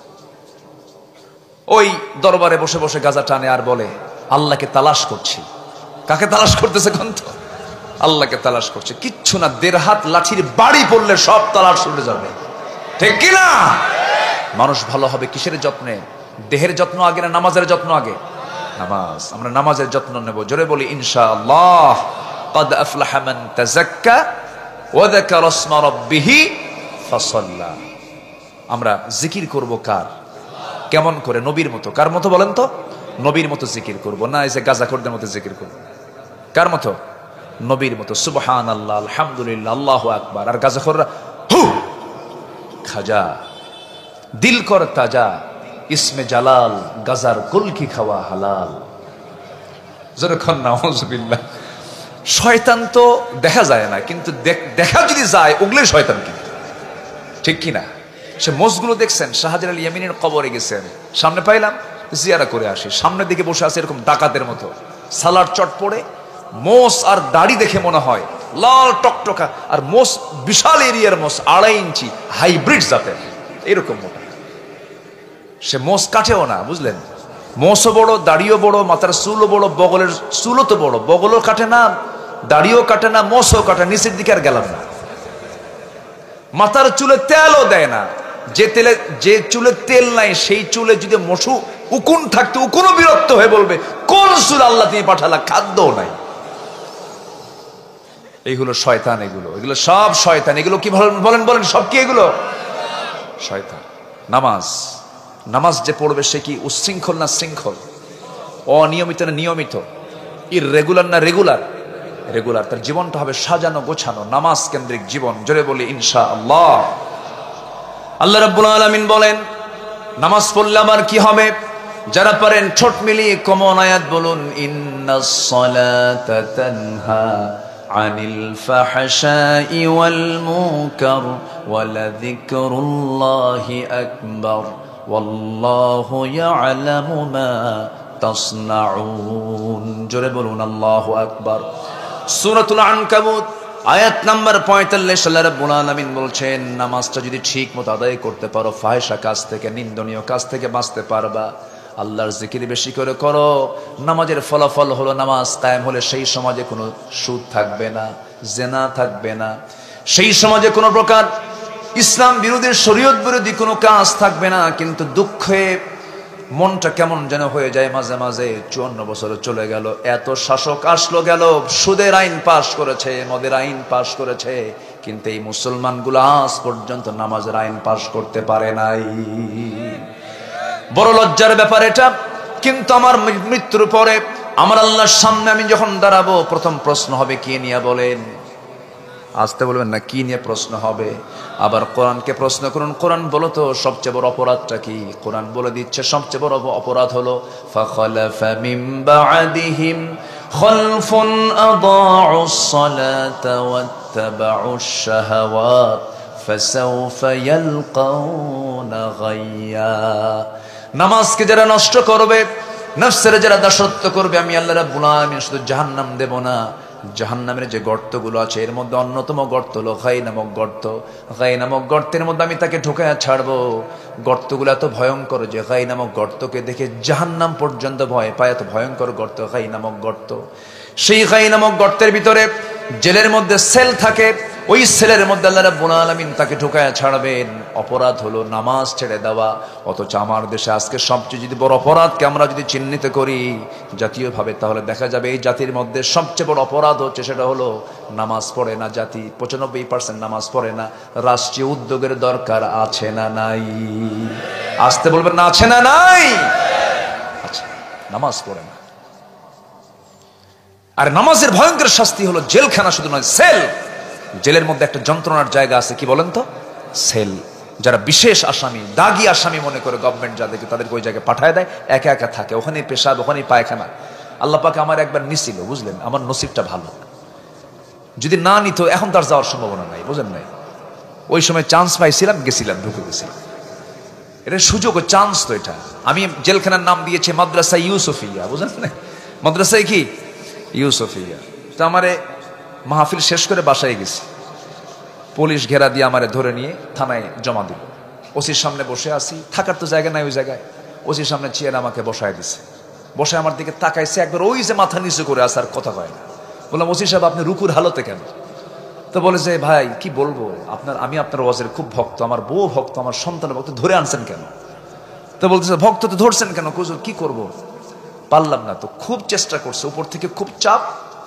ওই দরবারে বসে বসে গাঁজা টানে আর বলে আল্লাহকে তালাশ করছি। কাকে তালাশ করতেছে? কোন তো আল্লাহকে তালাশ করছে। কিচ্ছু না, 1.5 হাত লাঠির বাড়ি পড়লে সব তালাশ ছুটে যাবে। ঠিক কিনা? মানুষ ভালো হবে কিসের যত্নে? দেহের যত্ন আগে না নামাজের যত্ন আগে? নামাজ। আমরা নামাজের যত্ন নেব। জোরে বলি ইনশাআল্লাহ। قد أفلح من تزكى وذكر اسم ربه فصلى। আমরা জিকির করব কার? কেমন করে? নবীর মতো। কার মতো বলেন তো? নবীর মতো জিকির করব, না এই যে গাঁজাখোরদের মতো জিকির করব। কার মতো? নবীর মতো। সুবহানাল্লাহ, আলহামদুলিল্লাহ, আল্লাহু আকবার। আর গাঁজাখোররা হু খাজা, দিল কর তাজা, ইসমে জালাল, গাজার কুলকি খাওয়া হালাল। যখন নাউজুবিল্লাহ। শয়তান তো দেখা যায় না, কিন্তু দেখা যদি যায় ওগুলো শয়তান। কিন্তু ঠিক কিনা? সে মোষগুলো দেখছেন, শাহজালাল আল ইয়ামিনের কবরে গেছেন, সামনে পাইলাম জিয়ারা করে আসি, সামনের দিকে বসে আছে এরকম ডাকাতের মতো, সালার চট পড়ে, মোষ আর দাড়ি দেখে মনে হয় লাল টকটকা, আর মোষ বিশাল এরিয়ার মোষ, 2.5 ইঞ্চি, হাইব্রিড জাতের, এরকম মোটা। সে মোষ কাটেও না, বুঝলেন? মোষও বড়, দাড়িও বড়, মাথার চুলও বড়, বগলের চুলও তো বড়, বগলও কাটে না, দাড়িও কাটে না, মোষও কাটে, নিচের দিকে আর গেলাম না। মাথার চুলে তেলও দেয় না। যে চুলে তেল নাই সেই চুলে যদি মশু উকুন থাকতো, উকুনও বিরক্ত হয়ে বলবে কোন চুল আল্লাহ তুমি পাঠালা, খাদ্যও নাই। এইগুলো শয়তান, এগুলো সব শয়তান। এগুলো কি বলেন সব কি এগুলো? শয়তান। নামাজ যে পড়বে সে কি উচ্ছৃঙ্খল না শৃঙ্খল? অনিয়মিত না নিয়মিত? ইররেগুলার না রেগুলার? রেগুলার। তার জীবনটা হবে সাজানো গোছানো, নামাজ কেন্দ্রিক জীবন। জোরে বলি ইনশাআল্লাহ। আল্লাহ রাব্বুল আলামিন বলেন নামাজ পড়লে আমার কি হবে? যারা পারেন ঠোঁট মিলিয়ে কমন আয়াত বলুন, ইন্নাস সালাতা তানহা আনিল ফাহশাই ওয়াল মুনকার ওয়ালাযিকরুল্লাহি আকবার ওয়াল্লাহু ইয়ালামু মা তাসনাউন। জোরে বলুন আল্লাহু আকবার। সূরাতুল আনকাবুত আয়াত নাম্বার 45 আল্লাহ রাব্বুল আলামিন বলছেন নামাজটা যদি ঠিক মতো আদায় করতে পারো, ফাহিশা কাজ থেকে, নিন্দনীয় কাজ থেকে বাঁচতে পারবা। আল্লাহর জিকির বেশি করে করো। নামাজের ফলাফল হলো নামাজ কায়েম হলে সেই সমাজে কোনো সুদ থাকবে না, জেনা থাকবে না, সেই সমাজে কোনো প্রকার ইসলাম বিরোধী, শরীয়ত বিরোধী কোনো কাজ থাকবে না। কিন্তু দুঃখে মনটা কেমন যেন হয়ে যায় মাঝে মাঝে। 54 বছরে চলে গেল, এত শাসক আসলো গেল, সুদের আইন পাশ করেছে, মদের আইন পাশ করেছে, কিন্তু এই মুসলমানগুলো আজ পর্যন্ত নামাজের আইন পাশ করতে পারে নাই। বড় লজ্জার ব্যাপার এটা। কিন্তু আমার মৃত্যুর পরে আমার আল্লাহর সামনে আমি যখন দাঁড়াবো, প্রথম প্রশ্ন হবে কি নিয়ে? বলেন, আসতে বলবেন না, কি নিয়ে প্রশ্ন হবে? আবার কোরআনকে প্রশ্ন করুন, কোরআন বলো তো সবচেয়ে বড় অপরাধটা কি? কোরআন বলে দিচ্ছে সবচেয়ে বড় অপরাধ হলো ফাখালাফা মিন বা'দিহিম খালফুন আদাউস সালাতা ওয়াত্তাবাউশ শাহাওয়াত ফাসাউফা ইয়ালকাউনা গায়্যা। নামাজকে যারা নষ্ট করবে, নফসের যারা দাসত্ব করবে, আমি আল্লাহ রাব্বুল আলামিন শুধু জাহান্নাম দেব না, জাহান্নামের যে গর্তগুলো আছে এর মধ্যে অন্যতম গর্ত হলো গাই নামক গর্ত। গাই নামক গর্তের মধ্যে আমি তাকে ঢোকায়া ছাড়বো। গর্তগুলো এত ভয়ঙ্কর যে গাই নামক গর্তকে দেখে জাহান্নাম পর্যন্ত ভয় পায়, এত ভয়ঙ্কর গর্ত গাই নামক গর্ত। সেই গাই নামক গর্তের ভিতরে জেলের মধ্যে সেল থাকে, ওই সেলের মধ্যে আল্লাহ রাব্বুল আলামিন তাকে ঢোকায়া ছাড়বেন। অপরাধ হলো নামাজ ছেড়ে দেওয়া। অথচ আমার দেশে আজকে সবচেয়ে যদি বড় অপরাধকে আমরা যদি চিহ্নিত করি জাতীয়ভাবে, তাহলে দেখা যাবে এই জাতির মধ্যে সবচেয়ে বড় অপরাধ হচ্ছে সেটা হলো নামাজ পড়ে না জাতি। 95% নামাজ পড়ে না। রাষ্ট্রীয় উদ্যোগের দরকার আছে না নাই? আসতে বলবেন না, আছে না নাই? আচ্ছা, নামাজ পড়ে না। আর নামাজের ভয়ঙ্কর শাস্তি হলো জেলখানা, শুধু নয় সেল। জেলের মধ্যে একটা যন্ত্রণার জায়গা আছে, কি বলেন তো? সেল। যারা বিশেষ আসামি, দাগি আসামি মনে করে গভর্নমেন্ট যাদেরকে, তাদেরকে ওই জায়গায় পাঠায় দেয়, একা একা থাকে, ওখানেই পেশাব, ওখানেই পায়খানা। আল্লাহ পাক আমার একবার নিছিল, বুঝলেন, আমার নসিবটা ভালো। যদি না নিত এখন তার যাওয়ার সম্ভাবনা নাই, বুঝেন নাই? ওই সময় চান্স পাইছিলাম, গেছিলাম, ঢুকে গেছিলাম। এটা সুযোগ, চান্স তো এটা। আমি জেলখানার নাম দিয়েছি মাদ্রাসা ইউসুফিয়া, বুঝেন না? মাদ্রাসায় কি ইউসুফিয়া। তো আমারে মাহফিল শেষ করে বাসায় গেছি, পুলিশ ঘেরা দিয়ে আমারে ধরে নিয়ে থানায় জমা দিল। ওসির সামনে বসে আছি, থাকার তো জায়গা নাই ওই জায়গায়। ওসির সামনে চেয়ার আমাকে বসায় দিছে, বসে আমার দিকে তাকাইছে একবার, ওই যে মাথা নিচু করে আছে, আর কথা কয় না। বললাম, ওসি সাহেব আপনি রুকুর হালতে কেন? তো বলে যে ভাই কি বলবো, আমি আপনার ওয়াজের খুব ভক্ত, আমার বউ ভক্ত, আমার সন্তানের ভক্ত, ধরে আনছেন কেন? তো বলতেছে ভক্ত তো ধরছেন কেন? হুজুর কি করব, পারলাম না তো। খুব চেষ্টা করছে, উপর থেকে খুব চাপ,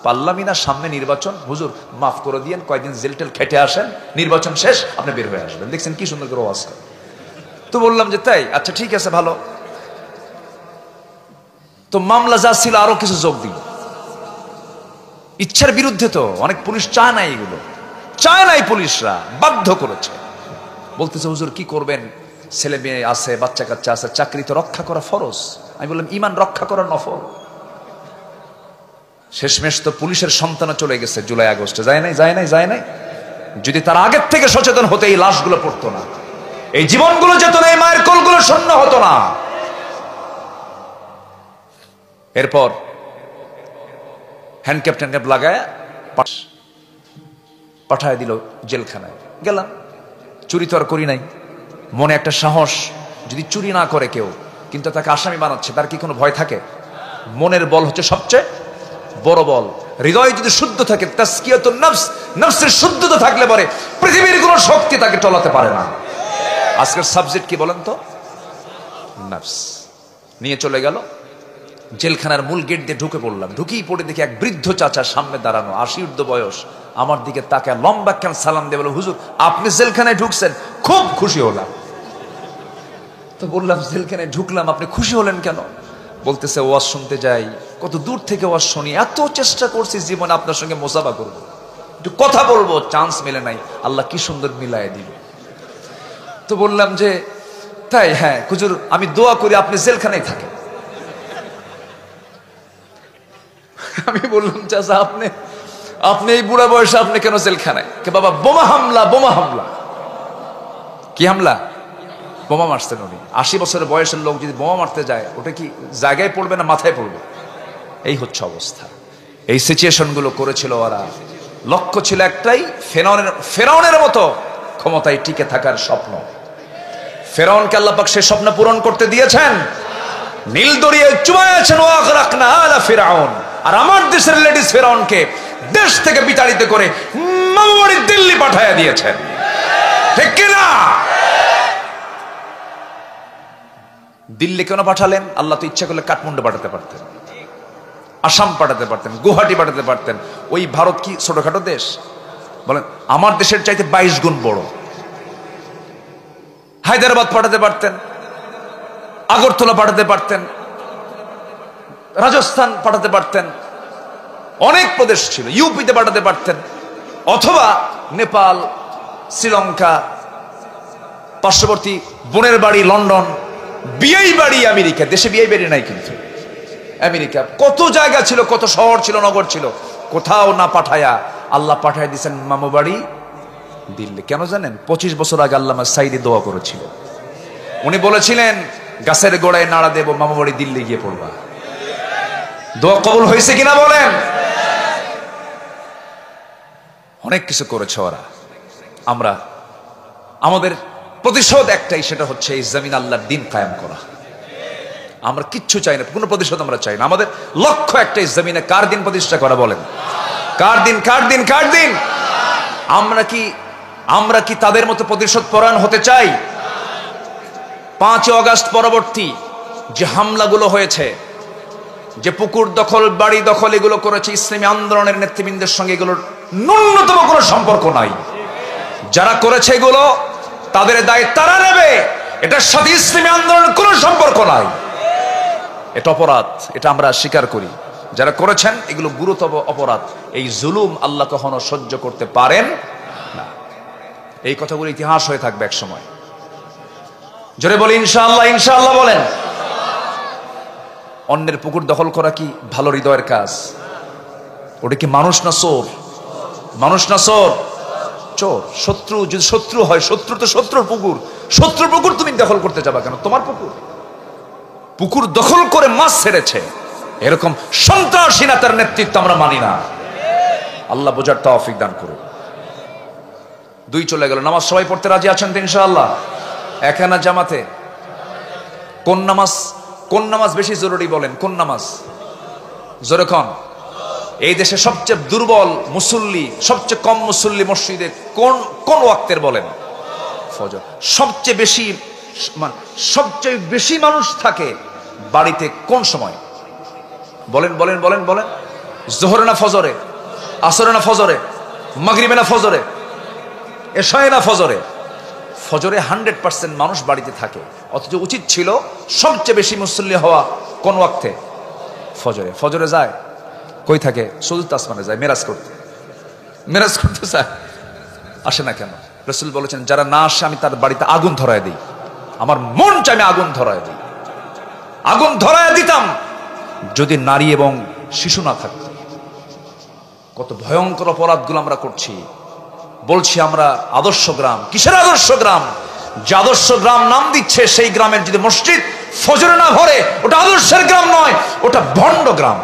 পারলামই না। সামনে নির্বাচন, হুজুর মাফ করে দিয়েন, কয়েকদিন জেল টেল খেটে আসেন, নির্বাচন শেষ আপনি বের হয়ে আসবেন। দেখছেন কি সুন্দর করে ওয়াজ করে। তো বললাম যে তাই, আচ্ছা ঠিক আছে, ভালো। তো মামলা যা ছিল আরো কিছু যোগ দিল, ইচ্ছার বিরুদ্ধে। তো অনেক পুলিশ চায় নাই, এগুলো চায় নাই, পুলিশরা বাধ্য করেছে। বলতেছে হুজুর কি করবেন, ছেলে মেয়ে আছে, বাচ্চা কাচ্চা আছে, চাকরি তো রক্ষা করা ফরজ। আমি বললাম ইমান রক্ষা করা নফল। শেষমেশ তো পুলিশের সন্তানও চলে গেছে জুলাই আগস্টে, যায় নাই, যায় নাই, যায় নাই। যদি তার আগের থেকে সচেতন হতে এই লাশগুলো পড়তো না, এই জীবনগুলো যেত না, এই মায়ের কোলগুলো শূন্য হতো না। এরপর হ্যান্ড ক্যাপ লাগায় পাঠায় দিল জেলখানায়। গেলাম, চুরি তো আর করি নাই, মনে একটা সাহস। যদি চুরি না করে কেউ, কিন্তু তাকে আসামি বানাচ্ছে, তার কি কোনো ভয় থাকে? মনের বল হচ্ছে সবচেয়ে বড় বল। হৃদয় যদি শুদ্ধ থাকে, তাসকিয়াতুন নফস, নফসের শুদ্ধতা থাকলে পরে পৃথিবীর কোনো শক্তি তাকে টলাতে পারে না। আজকের সাবজেক্ট কি বলেন তো? নফস। নিয়ে চলে গেল জেলখানার মূল গেট দিয়ে ঢুকে পড়লাম। ঢুকেই পড়ে দেখি এক বৃদ্ধ চাচা সামনে দাঁড়ানো, 80 ঊর্ধ্ব বয়স, আমার দিকে তাকায় লম্বা কেন সালাম দিয়ে বলে, হুজুর আপনি জেলখানায় ঢুকছেন? খুব খুশি হলাম। তো বললাম জেলখানায় ঢুকলাম, আপনি খুশি হলেন কেন? বলতেছে ওয়াজ শুনতে যাই, কত দূর থেকে ওয়াজ শুনি, এত চেষ্টা করছি জীবনে আপনার সঙ্গে মোসাফা করবো, একটু কথা বলবো, চান্স মেলে নাই, আল্লাহ কি সুন্দর মিলায় দিল। তো বললাম যে তাই? হ্যাঁ হুজুর, আমি দোয়া করি আপনি জেলখানায় থাকেন। আমি বললাম চাচা আপনি এই বুড়া বয়সে আপনি কেন জেলখানায়? কে বাবা, বোমা হামলা, বোমা হামলা। কি হামলা? বোমা মারছেন উনি। 80 বছরের বয়সের লোক যদি বোমা মারতে যায়, ওটা কি জায়গায় পড়বে না মাথায় পড়বে? এই হচ্ছে অবস্থা। এই সিচুয়েশন গুলো করেছিল ওরা। লক্ষ্য ছিল একটাই, ফেরাউনের মতো ক্ষমতায় টিকে থাকার স্বপ্ন। ফেরাউনকে আল্লাহ পাক সেই স্বপ্ন পূরণ করতে দিয়েছেন। নীল দরিয়ায় চুবাইয়াছেন ওয়াগরাকনা আলা ফিরাউন। আর আমার দেশের লেডিস ফেরাউনকে দেশ থেকে বিতাড়িত করে মামাবাড়ি দিল্লি পাঠায়া দিয়েছেন, ঠিক কিনা? দিল্লি কেন পাঠালেন? আল্লাহ তো ইচ্ছা করলে কাঠমান্ডু পাঠাতে পারতেন, আসাম পাঠাতে পারতেন, গুয়াহাটি পাঠাতে পারতেন। ওই ভারত কি ছোটখাটো দেশ? বলেন, আমার দেশের চাইতে 22 গুণ বড়। হায়দ্রাবাদ পাঠাতে পারতেন, আগরতলা পাঠাতে পারতেন, রাজস্থান পাঠাতে পারতেন, অনেক প্রদেশ ছিল, ইউপিতে পাঠাতে পারতেন, অথবা নেপাল, শ্রীলঙ্কা, পার্শ্ববর্তী বোনের বাড়ি লন্ডন, বিয়েই বাড়ি আমেরিকা। দেশে বিয়ে বাড়ি নাই, কিন্তু আমেরিকা, কত জায়গা ছিল, কত শহর ছিল, নগর ছিল, কোথাও না পাঠায়া আল্লাহ পাঠায় দিয়েছেন মামু বাড়ি দিল্লি। কেন জানেন? 25 বছর আগে আল্লামা সাইদি দোয়া করেছিল। উনি বলেছিলেন গাছের গোড়ায় নাড়া দেব, মামু বাড়ি দিল্লি গিয়ে পড়বা। দোয়া কবুল হয়েছে কিনা বলেন? অনেক কিছু করেছে ওরা। আমরা আমাদের প্রতিশোধ একটাই, সেটা হচ্ছে এই জমিন আল্লাহর দিন কায়েম করা। আমরা কিচ্ছু চাই না, কোনো প্রতিশোধ আমরা চাই না। আমাদের লক্ষ্য একটাই, জমিনে কার দিন প্রতিষ্ঠা করা? বলেন কার দিন, কার দিন, কার দিন? আমরা কি তাদের মতো প্রতিশোধ পরায়ণ হতে চাই? 5 আগস্ট পরবর্তী যে হামলাগুলো হয়েছে, যে পুকুর দখল, বাড়ি দখল এগুলো করেছে, ইসলামী আন্দোলনের নেতৃবৃন্দের সঙ্গে এগুলোর ন্যূনতম কোনো সম্পর্ক নাই। যারা করেছে এগুলো তাদের দায় তারা নেবে, এটার সাথে ইসলামী আন্দোলনের কোনো সম্পর্ক নাই। এটা অপরাধ, এটা আমরা স্বীকার করি। যারা করেছেন এগুলো গুরুতর অপরাধ। এই জুলুম আল্লাহ কখনো সহ্য করতে পারেন না। এই কথাগুলো ইতিহাস হয়ে থাকবে এক সময়। জোরে বলি ইনশাআল্লাহ, ইনশাআল্লাহ বলেন। অন্যের পুকুর দখল করা কি ভালো হৃদয়ের কাজ? ওটা কি মানুষ না চোর? মানুষ না চোর? চোর। শত্রু যদি শত্রু হয়, শত্রু তো শত্রুর পুকুর, শত্রুর পুকুর তুমি দখল করতে যাবা কেন? তোমার পুকুর। পুকুর দখল করে মাছ ছেড়েছে, এরকম সন্ত্রাসী নেতার নেতৃত্ব আমরা মানি না। আল্লাহ বোঝার তৌফিক দান করুন। 2 চলে গেল। নামাজ সবাই পড়তে রাজি আছেন তো ইনশাআল্লাহ? একানা জামাতে? কোন নামাজ বেশি জরুরি বলেন? কোন নামাজ জোরে কোন? এই দেশে সবচেয়ে দুর্বল মুসল্লি, সবচেয়ে কম মুসল্লি মসজিদে কোন ওয়াক্তের বলেন? ফজর। সবচেয়ে বেশি মানুষ থাকে বাড়িতে কোন সময় বলেন? বলেন বলেন বলেন। জোহরে না ফজরে? আসরে না ফজরে? মাগরিবে না ফজরে? এশায়ে না ফজরে? ফজরে 100% মানুষ বাড়িতে থাকে, অথচ উচিত ছিল সবচেয়ে বেশি মুসল্লি হওয়া কোন ওয়াক্তে? ফজরে। ফজরে যায় কই থাকে? চতুর্থ আসমানে যায় মেরাজ করতে চায়, আসে না কেন? রাসূল বলেছেন যারা না আসে আমি তার বাড়িতে আগুন ধরায় দিই। আমার মন চাই আমি আগুন ধরায় দিই। আগুন ধরায় দিতাম যদি নারী এবং শিশু না থাকত। কত ভয়ঙ্কর অপরাধগুলো আমরা করছি। বলছি আমরা আদর্শ গ্রাম। কিসের আদর্শ গ্রাম? যে আদর্শ গ্রাম নাম দিচ্ছে, সেই গ্রামের যদি মসজিদ ফজরে না ভরে, ওটা আদর্শের গ্রাম নয়, ওটা ভণ্ড গ্রাম,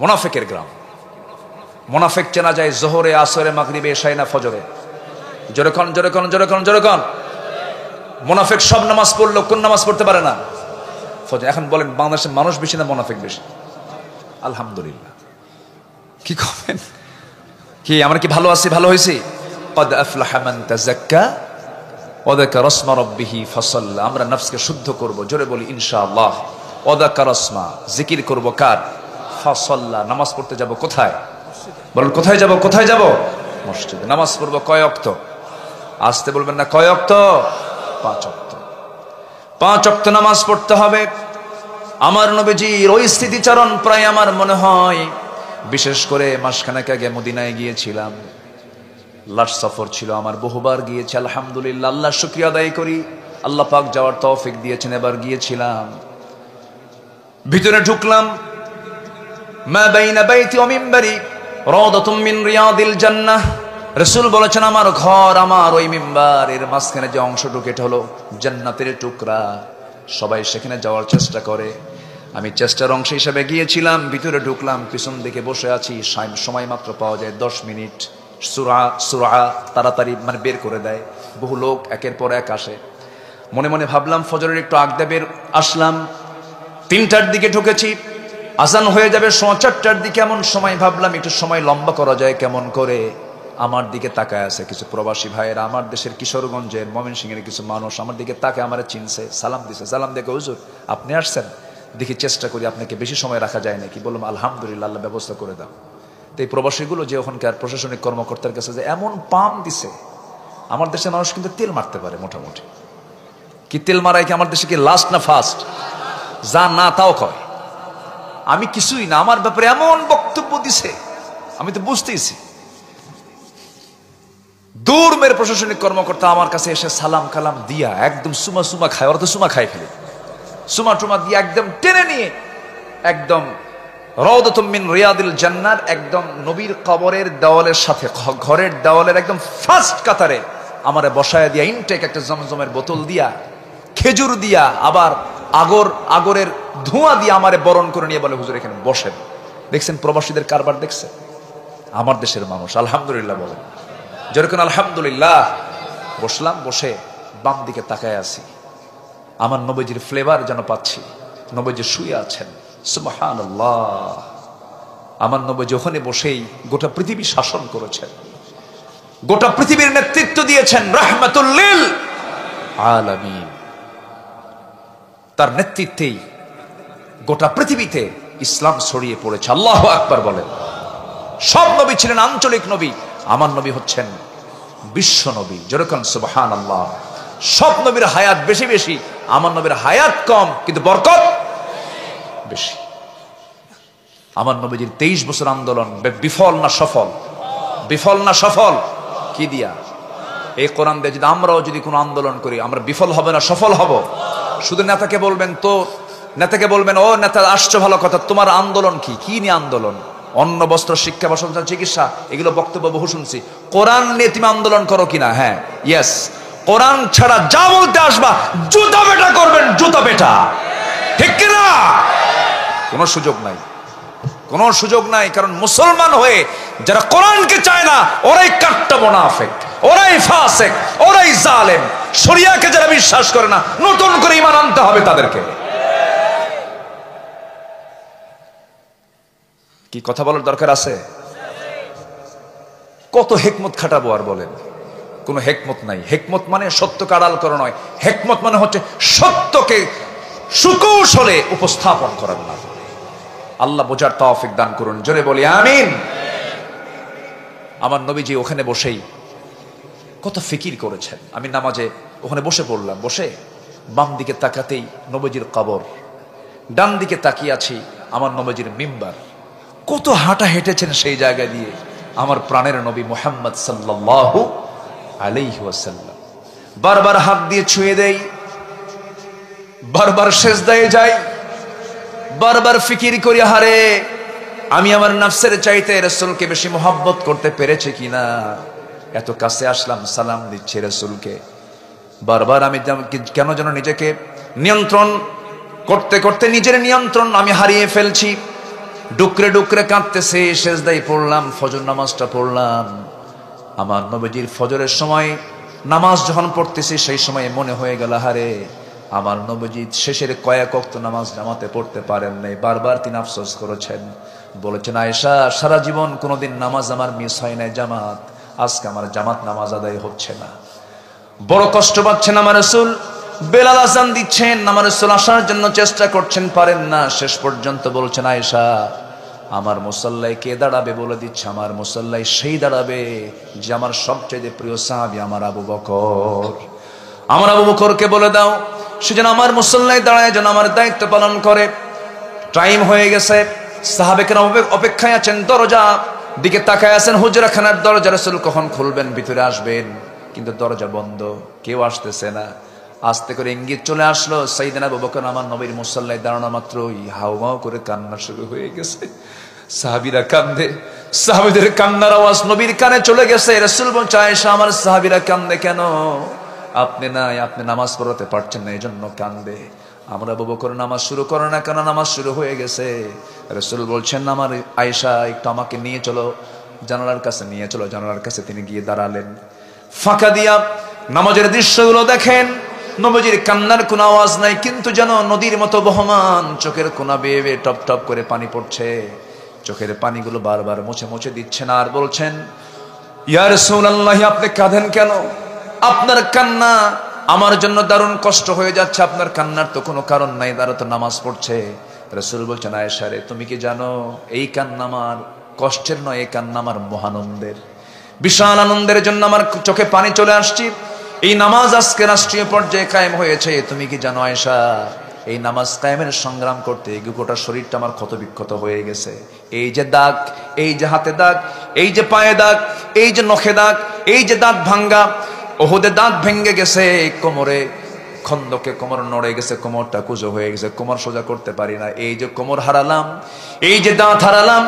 মুনাফিকের গ্রাম। মুনাফিক চেনা যায় জোহরে, আসরে, মাগরিবে, এশায়ে না ফজরে? জোরে কোন, জোরে কোন, জোরে কোন, জোরে কোন। মুনাফিক সব নামাজ পড়লো, কোন নামাজ পড়তে পারে না? ফজর। এখন বলেন বাংলাদেশের মানুষ বেশি না মুনাফিক বেশি? আলহামদুলিল্লাহ। কি করেন? কি আমরা কি ভালো আছি? ভালো হয়েছি? قد أفلح من تزكى وذكر اسم ربه فصلى। আমরা নফসকে শুদ্ধ করব, জোরে বলি ইনশাআল্লাহ। وذكر اسم, জিকির করব কার? فصلى। নামাজ পড়তে যাব কোথায়? বলেন কোথায় যাব? কোথায় যাব? মসজিদে। নামাজ পড়ব কয় ওয়াক্ত? আসতে বলবেন না, কয় ওয়াক্ত? 5 ওয়াক্ত। 5 ওয়াক্ত নামাজ পড়তে হবে। আমার নবীজির ওই স্মৃতিচারণ প্রায় আমার মনে হয়, বিশেষ করে মাসখানেক আগে মদিনায় গিয়েছিলাম। লাস্ট সফর ছিল আমার, বহুবার গিয়েছি আলহামদুলিল্লাহ। আল্লাহ শুকরিয়া আদায় করি, আল্লাহ পাক যাওয়ার তৌফিক দিয়েছেন। এবার গিয়েছিলাম, ভিতরে ঢুকলাম। মা বাইনা বাইতি ওয়া মিম্বারি রাওদাতুম মিন রিয়াদিল জান্নাহ। রাসূল বলেছেন আমার ঘর, আমার ওই মিম্বার এর মাঝখানে যে অংশটুকু, এটা হলো জান্নাতের টুকরা। সবাই সেখানে যাওয়ার চেষ্টা করে, আমি চেষ্টার অংশ হিসেবে গিয়েছিলাম। ভিতরে ঢুকলাম, পিছন দিকে বসে আছি। সময় মাত্র পাওয়া যায় 10 মিনিট। সূরা তাড়াতাড়ি বের করে দেয়। বহু লোক একের পর এক আসে। মনে মনে ভাবলাম ফজরের একটু আগদা বের আসলাম। 3টার দিকে ঢুকেছি, আজান হয়ে যাবে 4:15টার দিকে। এমন সময় ভাবলাম একটু সময় লম্বা করা যায় কেমন করে। আমার দিকে তাকায় আছে কিছু প্রবাসী ভাইয়েরা, আমার দেশের কিশোরগঞ্জের, ময়মনসিংহের কিছু মানুষ আমার দিকে তাকে আমার চিনছে, সালাম দিছে। সালাম দেখে হুজুর আপনি আসছেন, দেখি চেষ্টা করি আপনাকে বেশি সময় রাখা যায় নাকি। বললাম আলহামদুলিল্লাহ, আল্লাহ ব্যবস্থা করে দাও। তো এই প্রবাসীগুলো যে ওখানকার প্রশাসনিক কর্মকর্তার কাছে যে এমন পাম দিছে, আমার দেশের মানুষ কিন্তু তেল মারতে পারে মোটামুটি। কি তেল মারায় কি আমার দেশে কি লাস্ট না ফার্স্ট? যা না তাও কয় আমি কিছুই না। আমার ব্যাপারে এমন বক্তব্য দিছে আমি তো বুঝতেইছি। দূর মেরে প্রশাসনিক কর্মকর্তা আমার কাছে এসে সালাম কালাম দিয়া একদম সুমা সুমা খায়। ওরা তো সুমা খাই ফেলে, সুমা টুমা দিয়ে একদম টেনে নিয়ে একদম রাউদাতুম মিন রিয়াদিল জান্নাত, একদম নবীর কবরের দেওয়ালের সাথে, ঘরের দেওয়ালের একদম ফার্স্ট কাতারে আমারে বসায় দিয়া, ইনটেক একটা জমজমের বোতল দিয়া, খেজুর দিয়া, আবার আগরের ধোঁয়া দিয়ে আমারে বরণ করে নিয়ে বলে, হুজুর এখানে বসেন। দেখছেন প্রবাসীদের কারবার দেখছেন? আমার দেশের মানুষ আলহামদুলিল্লাহ বলেন, যেরকম আলহামদুলিল্লাহ। বসলাম, বসে বাম দিকে তাকায় আছি, আমার নবীজির ফ্লেভার যেন পাচ্ছি। নবীজি শুয়ে আছেন, সুবহানাল্লাহ। আমার নবীজি ওখানে বসেই গোটা পৃথিবী শাসন করেছেন, গোটা পৃথিবীর নেতৃত্ব দিয়েছেন, রাহমাতুল লিল আলামিন। তার নেতৃত্বেই গোটা পৃথিবীতে ইসলাম ছড়িয়ে পড়েছে। আল্লাহু আকবার বলেন। সব নবী ছিলেন আঞ্চলিক নবী, আমার নবী হচ্ছেন বিশ্ব নবী, যেরকম সুবহানাল্লাহ। সব নবীর হায়াত বেশি বেশি, আমার নবীর হায়াত কম কিন্তু বরকত বেশি। আমার নবীজির 23 বছর আন্দোলন বিফল না সফল? বিফল না সফল? কি দিয়া? এই কোরআন দিয়ে যদি আমরাও যদি কোনো আন্দোলন করি, আমরা বিফল হবে না সফল হব? শুধু নেতাকে বলবেন, তো নেতাকে বলবেন, ও নেতা আসছো ভালো কথা, তোমার আন্দোলন কি? কি নিয়ে আন্দোলন? অন্ন, বস্ত্র, শিক্ষা, বাসস্থান, চিকিৎসা, এগুলো বক্তব্য বহু শুনছি। কোরআন নিয়ে তুমি আন্দোলন করো কিনা? হ্যাঁ, ইয়েস। কোরআন ছাড়া যা বলতে আসবা জুতা বেটা করবেন, জুতা বেটা, ঠিক কিনা? কোনো সুযোগ নাই, কোনো সুযোগ নাই। কারণ মুসলমান হয়ে যারা কোরআনকে চায় না, ওরাই কাট্টা মুনাফিক, ওরাই ফাসিক, ওরাই জালেম। শরিয়াকে যারা বিশ্বাস করে না, নতুন করে ঈমান আনতে হবে তাদেরকে। কি কথা বলার দরকার আছে? কত হেকমত খাটাবো আর বলেন? কোনো হেকমত নাই। হেকমত মানে সত্যকে আড়াল করা নয়, হেকমত মানে হচ্ছে সত্যকে সুকৌশলে উপস্থাপন করার না। আল্লাহ বোঝার তৌফিক দান করুন, জোরে বলি আমিন। আমার নবীজি ওখানে বসেই কত ফিকির করেছেন। আমি নামাজে ওখানে বসে পড়লাম, বসে বাম দিকে তাকাতেই নবীজির কবর, ডান দিকে তাকিয়ে আছি আমার নবীজির মিম্বার। কত হাঁটা হেঁটেছেন সেই জায়গা দিয়ে আমার প্রাণের নবী মুহাম্মদ সাল্লাল্লাহু আলাইহি ওয়াসাল্লাম। বারবার হাত দিয়ে ছুঁয়ে দেই, বারবার সেজদায় যাই, বারবার ফিকির করি, হারে আমি আমার নফসের চাইতে রাসূলকে বেশি মহব্বত করতে পেরেছি কিনা। এত কাছে আসলাম, সালাম দিচ্ছি রাসূলকে, বারবার আমি কেন যেন নিজেকে নিয়ন্ত্রণ করতে করতে নিজের নিয়ন্ত্রণ আমি হারিয়ে ফেলছি। ডুকরে ডুকরে কাঁদতেছে, সেজদায় পড়লাম, ফজর নামাজটা পড়লাম। আমার নবীজির ফজরের সময় নামাজ যখন পড়তেছি, সেই সময় মনে হয়ে গেল, হারে আমার নবীজি শেষের কয়েক ওয়াক্ত নামাজ জামাতে পড়তে পারেন নাই। বারবার তিনি আফসোস করেছেন, বলেছেন, আয়েশা সারা জীবন কোনোদিন নামাজ আমার মিস হয় নাই জামাত, আজকে আমার জামাত নামাজ আদায় হচ্ছে না। বড় কষ্ট পাচ্ছেন আমার রাসূল। বেলাল আযান দিচ্ছেন, আমার রাসূল আসার জন্য চেষ্টা করছেন, পারেন না। শেষ পর্যন্ত বলছেন, আয়েশা আমার মুসাল্লায় কে দাঁড়াবে? বলে দিচ্ছে, আমার মুসাল্লায় সেই দাঁড়াবে যে আমার সবচেয়ে প্রিয় সাহাবী আমার আবু বকর। আমার আবু বকরকে বলে দাও সে যেন আমার মুসাল্লায় দাঁড়ায়, যেন আমার দায়িত্ব পালন করে। টাইম হয়ে গেছে, সাহাবেকেরা অপেক্ষায় আছেন, দরজা দিকে তাকায় আছেন, হুজরাখানার দরজা। রাসূল কখন খুলবেন, ভিতরে আসবেন, কিন্তু দরজা বন্ধ, কেউ আসতেছে না। আস্তে করে ইঙ্গিত চলে আসলো, সাইয়েদনা আবু বকর আমার নবীর মুসাল্লায় দাঁড়ানো মাত্রই হাউমাউ করে কান্না শুরু হয়ে গেছে। সাহাবীরা কান্দে, সাহাবীদের কান্নার আওয়াজ নবীর কানে চলে গেছে। রাসূল বলছে, আয়েশা আমার সাহাবীরা কান্দে কেন? আপনি নাই, আপনি নামাজ পড়াতে পারছেন না, এই জন্য কান্দে। আমরা আবু বকর নামাজ শুরু করো না কেন? নামাজ শুরু হয়ে গেছে। রাসূল বলছেন, আমার আয়েশা একটু আমাকে নিয়ে চলো, জানালার কাছে নিয়ে চলো। জানালার কাছে তিনি গিয়ে দাঁড়ালেন, ফাঁকা দিয়া নামাজের দৃশ্যগুলো দেখেন। নবীজির কান্নার কোনো আওয়াজ নাই, কিন্তু যেন নদীর মতো বহমান, চোখের কোনা বেয়ে বেয়ে টপ টপ করে পানি পড়ছে। চোখের পানিগুলো বারবার মুছে মুছে দিচ্ছেন আর বলছেন, ইয়া রাসূলুল্লাহ আপনি কাঁদেন কেন? আপনার কান্না আমার জন্য দারুণ কষ্ট হয়ে যাচ্ছে। আপনার কান্নার তো কোনো কারণ নাই, তারা তো নামাজ পড়ছে। রাসূল বলছেন, আয়েশা রে তুমি কি জানো এই কান্না আমার কষ্টের নয়, এই কান্না আমার মহানন্দের, বিশাল আনন্দের জন্য আমার চোখে পানি চলে আসছে। এই নামাজ আজকে রাষ্ট্রীয় পর্যায়ে কায়েম হয়েছে। তুমি কি জানো আয়েশা, এই নামাজ কায়েমের সংগ্রাম করতে গোটা শরীরটা আমার ক্ষত বিক্ষত হয়ে গেছে। এই যে দাগ, এই যে হাতে দাগ, এই যে পায়ে দাগ, এই যে নখে দাগ, এই যে দাঁত ভাঙ্গা, ওহুদে দাঁত ভেঙে গেছে, কোমরে খন্দকে কোমর নড়ে গেছে, কোমরটা কুজো হয়ে গেছে, কোমর সোজা করতে পারি না। এই যে কোমর হারালাম, এই যে দাঁত হারালাম,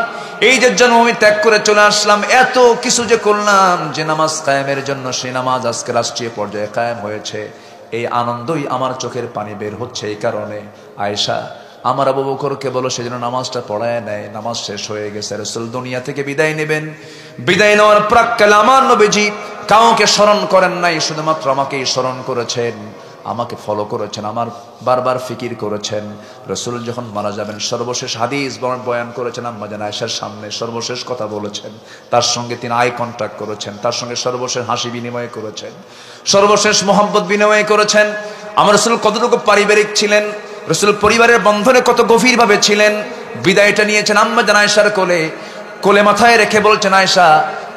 এই যে জন্মভূমি ত্যাগ করে চলে আসলাম, এত কিছু যে করলাম, যে নামাজ কায়েমের জন্য সেই নামাজ আজকে রাষ্ট্রীয় পর্যায়ে কায়েম হয়েছে। এই আনন্দই আমার চোখের পানি বের হচ্ছে। এই কারণে আয়েশা আমার আবু বকরকে বলো সেজন্য নামাজটা পড়ায় নেয়। নামাজ শেষ হয়ে গেছে, রাসূল দুনিয়া থেকে বিদায় নেবেন। বিদায় নেওয়ার প্রাক্কালে আমার নবীজি কাউকে স্মরণ করেন নাই, শুধুমাত্র আমাকেই স্মরণ করেছেন, আমাকে ফলো করেছেন, আমার বারবার ফিকির করেছেন। রাসূল যখন মারা যাবেন সর্বশেষ হাদিস বয়ান করেছেন আম্মা জান আয়েশার সামনে, সর্বশেষ কথা বলেছেন, তার সঙ্গে তিনি আই কন্ট্যাক্ট করেছেন, তার সঙ্গে সর্বশেষ হাসি বিনিময় করেছেন, সর্বশেষ মোহাম্মত বিনিময় করেছেন। আমার রাসূল কতটুকু পারিবারিক ছিলেন, রাসূল পরিবারের বন্ধনে কত গভীরভাবে ছিলেন। বিদায়টা নিয়েছেন আম্মা জান আয়েশার কোলে, কোলে মাথায় রেখে বলছেন, আয়েশা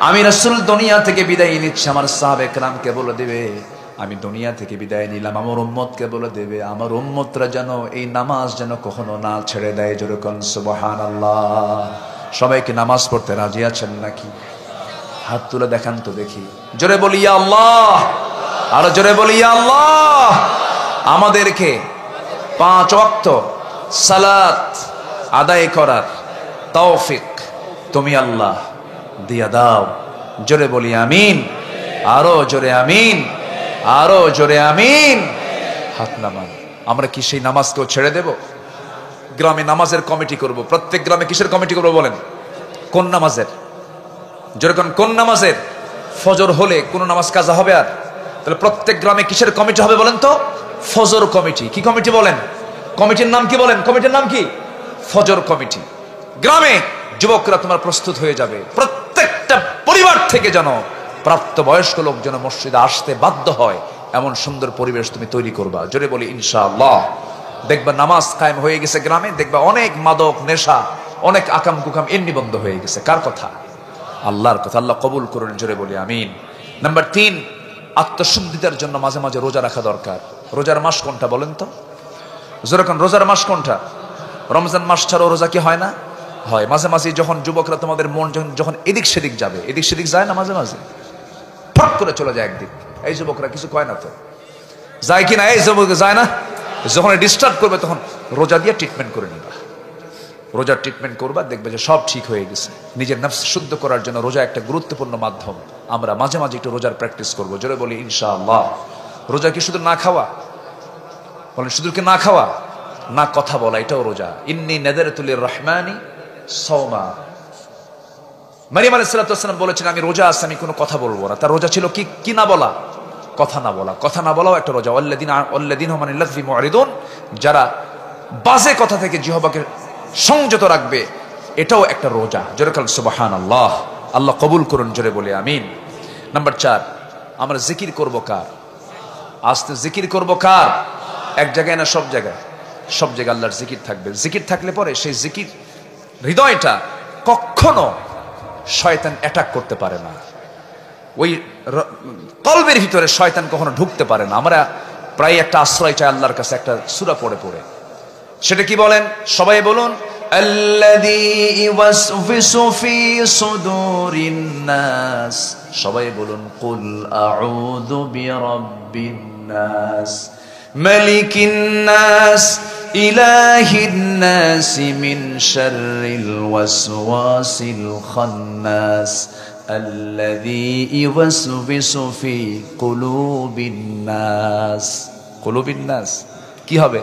আমি রাসূল দুনিয়া থেকে বিদায় নিচ্ছি, আমার সাহাবে কেরামকে বলে দেবে আমি দুনিয়া থেকে বিদায় নিলাম, আমার উম্মতকে বলে দেবে আমার উম্মতরা যেন এই নামাজ যেন কখনো না ছেড়ে দেয়। জোরে কোন সুবহানাল্লাহ। সবাইকে নামাজ পড়তে রাজি আছেন নাকি? হাত তুলে দেখান তো দেখি। জোরে বলি ইয়া আল্লাহ, আরো জোরে বলি ইয়া আল্লাহ। আমাদেরকে 5 ওয়াক্ত সালাত আদায় করার তৌফিক তুমি আল্লাহ দিয়া দাও। জোরে বলি আমিন, আরো জোরে আমিন, আরো জোরে আমিন। হাত নামান। আমরা কি সেই নামাজকেও ছেড়ে দেব? গ্রামে নামাজের কমিটি করব। প্রত্যেক গ্রামে কিসের কমিটি করব বলেন? কোন নামাজের? যেরকম কোন নামাজের? ফজর হলে কোন নামাজ কাজা হবে আর? তাহলে প্রত্যেক গ্রামে কিসের কমিটি হবে বলেন তো? ফজর কমিটি। কি কমিটি বলেন? কমিটির নাম কি বলেন? কমিটির নাম কি? ফজর কমিটি। গ্রামে যুবকরা তোমার প্রস্তুত হয়ে যাবে, প্রত্যেকটা পরিবার থেকে যেন প্রাপ্তবয়স্ক লোক যেন মসজিদে আসতে বাধ্য হয় এমন সুন্দর পরিবেশ তুমি তৈরি করবা। জোরে বলি ইনশাআল্লাহ। দেখবা নামাজ কায়েম হয়ে গেছে গ্রামে, দেখবা অনেক মাদক নেশা, অনেক আকাম কুকাম এমনি বন্ধ হয়ে গেছে। কার কথা? আল্লাহর কথা। আল্লাহ কবুল করুন। জোরে বলি আমিন। নাম্বার 3, আত্মশুদ্ধিতার জন্য মাঝে মাঝে রোজা রাখা দরকার। রোজার মাস কোনটা বলেন তো? যেরকম রোজার মাস কোনটা? রমজান মাস ছাড়াও রোজা কি হয় না? হয়। মাঝে মাঝে যখন যুবকরা তোমাদের মন যখন এদিক সেদিক যাবে, এদিক সেদিক যায় না মাঝে মাঝে, ফট করে চলে যায় একদিক। এই যুবকরা কিছু কয় না তো? যায় কিনা? এই যুবক যায় না? যখন ডিস্টার্ব করবে তখন রোজা দিয়ে ট্রিটমেন্ট করে নিবা। রোজার ট্রিটমেন্ট করবা, দেখবে যে সব ঠিক হয়ে গেছে। নিজের নফস শুদ্ধ করার জন্য রোজা একটা গুরুত্বপূর্ণ মাধ্যম। আমরা মাঝে মাঝে একটু রোজার প্র্যাকটিস করবো। জোরে বলি ইনশাআল্লাহ। রোজা কি শুধু না খাওয়া? বলেন শুধু কি না খাওয়া? না কথা বলা, এটাও রোজা। ইন্নী নাযারতু লির-রাহমানি সাওমা। মারিয়াম আলাইহিস সালাম বলেছেন আমি রোজা আছি, আমি কোনো কথা বলবো না। তার রোজা ছিল কি? কি না বলা? কথা না বলা। কথা না বলাও একটা রোজা। ওয়াল্লাযীনা হুম আনিল লাগবি মুরিদুন, যারা বাজে কথা থেকে জিহ্বাকে সংযত রাখবে, এটাও একটা রোজা। জোরে বলেন সুবহানাল্লাহ। আল্লাহ কবুল করুন। জোরে বলি আমিন। নাম্বার 4, আমরা জিকির করব কার? আস্তে জিকির করব কার? এক জায়গায় না সব জায়গায়? সব জায়গায় আল্লাহর জিকির থাকবে। জিকির থাকলে পরে সেই জিকির হৃদয়টা কখনো শয়তান অ্যাটাক করতে পারে না। ওই কলবের ভিতরে শয়তান কখনো ঢুকতে পারে না। আমরা প্রায় একটা আশ্রয় চাই আল্লাহর কাছে, একটা সূরা পড়ে পড়ে। সেটা কি বলেন? সবাই বলুন, আল্লাযী ইউওয়াসওয়িসু ফি সুদুরিন নাস। সবাই বলুন, কুল আউযু বিরাব্বিন নাস মালিকিন নাস ইলাহিন নাস মিন শাররিল ওয়াসওয়াসিল খান্নাস আল্লাযী ইউওয়াসওয়িসু ফি কুলুবিন নাস। কুলুবিন নাস কি হবে?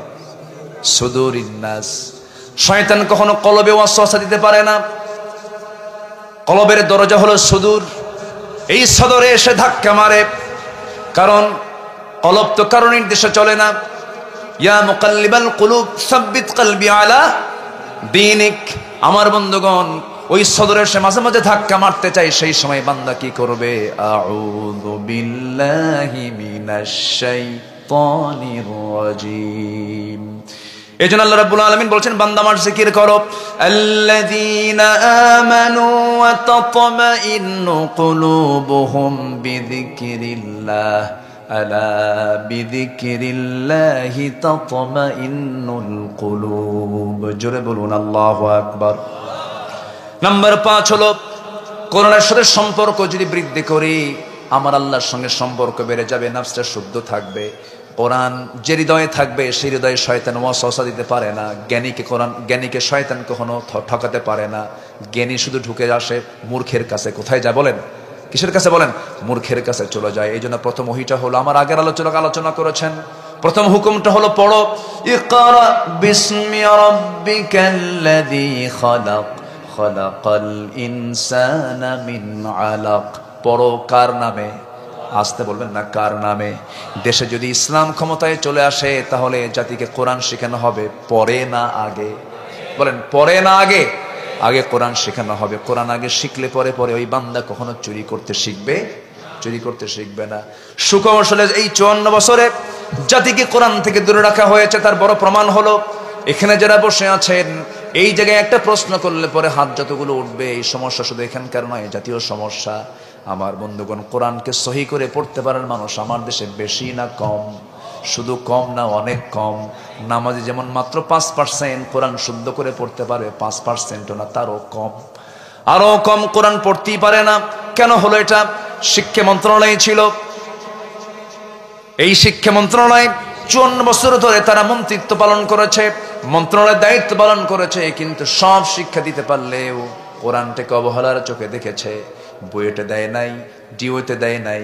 সুদুরিন নাস। শয়তান কখনো কলবে ওয়াসওয়াসা দিতে পারে না। কলবের দরজা হলো সুদূর। এই সদরে এসে ধাক্কা মারে, কারণ কলব তো কারো নির্দেশে চলে না। ইয়া মুকাল্লিবাল কুলুব সাব্বিত কলবি আলা দীনিক। আমার বন্ধুগণ, ওই সদরে এসে মাঝে মাঝে ধাক্কা মারতে চাই, সেই সময় বান্দা কি করবে? আউযু বিল্লাহি মিনাশ শাইতানির রাজীম। এজন্য আল্লাহ রাব্বুল আলামিন বলছেন, বান্দা আমার জিকির করো। আল্লাযীনা আমানু ওয়া তাতমাইন্নু কুলুবুহুম বিযিকরিল্লাহ আলা বিযিকরিল্লাহি তাতমাইন্নুল কুলুব। জোরে বলুন আল্লাহু আকবার। নাম্বার 5 হলো কোরআনের সাথে সম্পর্ক যদি বৃদ্ধি করি, আমার আল্লাহর সঙ্গে সম্পর্ক বেড়ে যাবে, নফসটা শুদ্ধ থাকবে। কোরআন যে হৃদয়ে থাকবে সেই হৃদয়ে শয়তান ওয়াসওয়াসা দিতে পারে না। জ্ঞানীকে শয়তান কখনো ঠকাতে পারে না। জ্ঞানী শুধু ঢুকে আসে মূর্খের কাছে। কোথায় যায় বলেন? কিসের কাছে বলেন? মূর্খের কাছে চলে যায়। এই জন্য প্রথম ওহীটা হলো, আমার আগের আলোচনা করেছেন, প্রথম হুকুমটা হলো পড়ো, ইকরা বিসমি রাব্বিকাল্লাযী খালাক খালাকাল ইনসানা মিন আলাক। পড়ো কার নামে? আসতে বলবেন না, কার নামে? দেশে যদি ইসলাম ক্ষমতায় চলে আসে তাহলে জাতিকে কোরআন শেখানো হবে, পরে না আগে? বলেন, পরে না আগে? আগে কোরআন শেখানো হবে। কোরআন আগে শিখলে পরে ওই বান্দা কখনো চুরি করতে শিখবে না। সুকৌশলে এই 54 বছরে জাতিকে কোরআন থেকে দূরে রাখা হয়েছে, তার বড় প্রমাণ হলো এখানে যারা বসে আছেন, এই জায়গায় একটা প্রশ্ন করলে পরে হাত যতগুলো উঠবে, এই সমস্যা শুধু এখানকার নয়, জাতীয় সমস্যা। আমার বন্ধুগণ, কোরআনকে সহি করে পড়তে পারার মানুষ আমার দেশে বেশি না কম? শুধু কম না, অনেক কম। নামাজি যেমন মাত্র 5%, কোরআন শুদ্ধ করে পড়তে পারে 5%ও না, তারও কম। আরো কম কোরআন পড়তেই পারে না। কেন হলো এটা? শিক্ষা মন্ত্রণালয় ছিল, এই শিক্ষা মন্ত্রণালয় 54 বছর ধরে তারা মন্ত্রিত্ব পালন করেছে, মন্ত্রণালয়ের দায়িত্ব পালন করেছে, কিন্তু সব শিক্ষা দিতে পারলেও কোরআনটাকে অবহেলার চোখে দেখেছে। বুয়েটে দেয় নাই, ডিওতে দেয় নাই।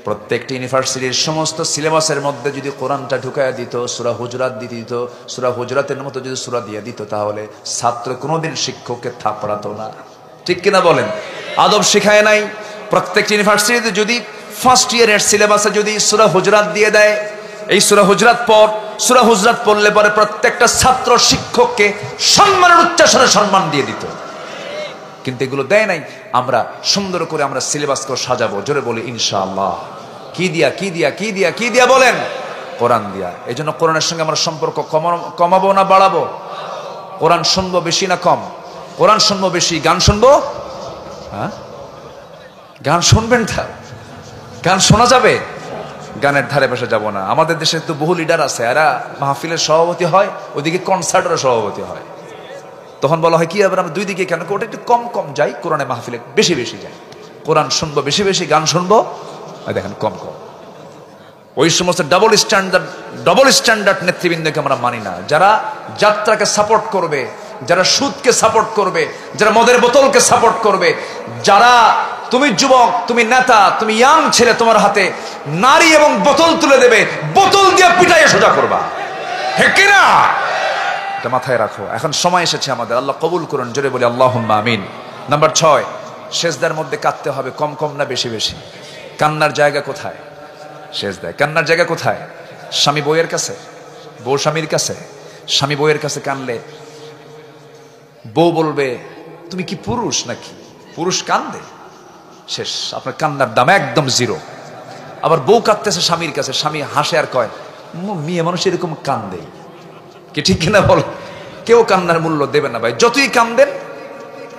প্রত্যেকটি ইউনিভার্সিটির সমস্ত সিলেবাসের মধ্যে যদি কোরআনটা ঢুকাইয়া দিত, সূরা হুজরাত দিয়ে দিত, সূরা হুজরাতের মতো যদি সূরা দিয়ে দিত, তাহলে ছাত্র কোনোদিন শিক্ষককে থাপড়াতো না। ঠিক কিনা বলেন? আদব শিখায় নাই। প্রত্যেকটি ইউনিভার্সিটিতে যদি ফার্স্ট ইয়ারের সিলেবাসে যদি সূরা হুজরাত দিয়ে দেয়, এই সূরা হুজরাত পড়লে পরে প্রত্যেকটা ছাত্র শিক্ষককে সম্মানের উচ্চাসনে সম্মান দিয়ে দিত। কিন্তু এগুলো দেয় নাই। আমরা সুন্দর করে আমরা সিলেবাসকে সাজাবো, জোরে বলি ইনশাআল্লাহ। কি দিয়া বলেন? কোরআন দিয়া। এই জন্য কোরআনের সঙ্গে আমরা সম্পর্ক কমাবো না বাড়াবো? কোরআন শুনবো বেশি না কম? কোরআন শুনবো বেশি, গান শুনবো? হ্যাঁ, গান শুনবেন না? গান শোনা যাবে? গানের ধারে পাশে যাব না। আমাদের দেশে তো বহু লিডার আছে, এরা মাহফিলের সভাপতি হয়, ওইদিকে কনসার্টের সভাপতি হয়। তখন বলা হয় কি, আবার আমরা দুই দিকে কেন? ওটা একটু কম যাই, কোরআনে মাহফিলে বেশি যাই। কোরআন শুনবো বেশি, গান শুনবো দেখেন কম। ওই সমস্ত ডবল স্ট্যান্ডার্ড নেতৃবৃন্দকে আমরা মানি না। যারা যাত্রাকে সাপোর্ট করবে, যারা সুদকে সাপোর্ট করবে, যারা মদের বোতলকে সাপোর্ট করবে, যারা, তুমি যুবক, তুমি নেতা, তুমি ইয়াং ছেলে, তোমার হাতে নারী এবং বোতল তুলে দেবে, বোতল দিয়ে পিটাইয়ে সোজা করবা, ঠিক কিনা? এটা মাথায় রাখো। এখন সময় এসেছে আমাদের, আল্লাহ কবুল করুন, জোরে বলি আল্লাহুম্মা আমিন। নাম্বার 6, সেজদার মধ্যে কাঁদতে হবে, কম না বেশি? কান্নার জায়গা কোথায়? সেজদায়। কান্নার জায়গা কোথায়? স্বামী বউয়ের কাছে, বউ স্বামীর কাছে। স্বামী বউয়ের কাছে কানলে বউ বলবে তুমি কি পুরুষ নাকি? পুরুষ কান্দে, শেষ, আপনার কান্নার দাম একদম 0। আবার বউ কাঁদতেছে স্বামীর কাছে, স্বামী হাসে আর কয় মেয়ে মানুষ এরকম কান্দে কি, ঠিক কিনা বল? কেউ কান্নার মূল্য দেবে না ভাই। যতই কান্দেন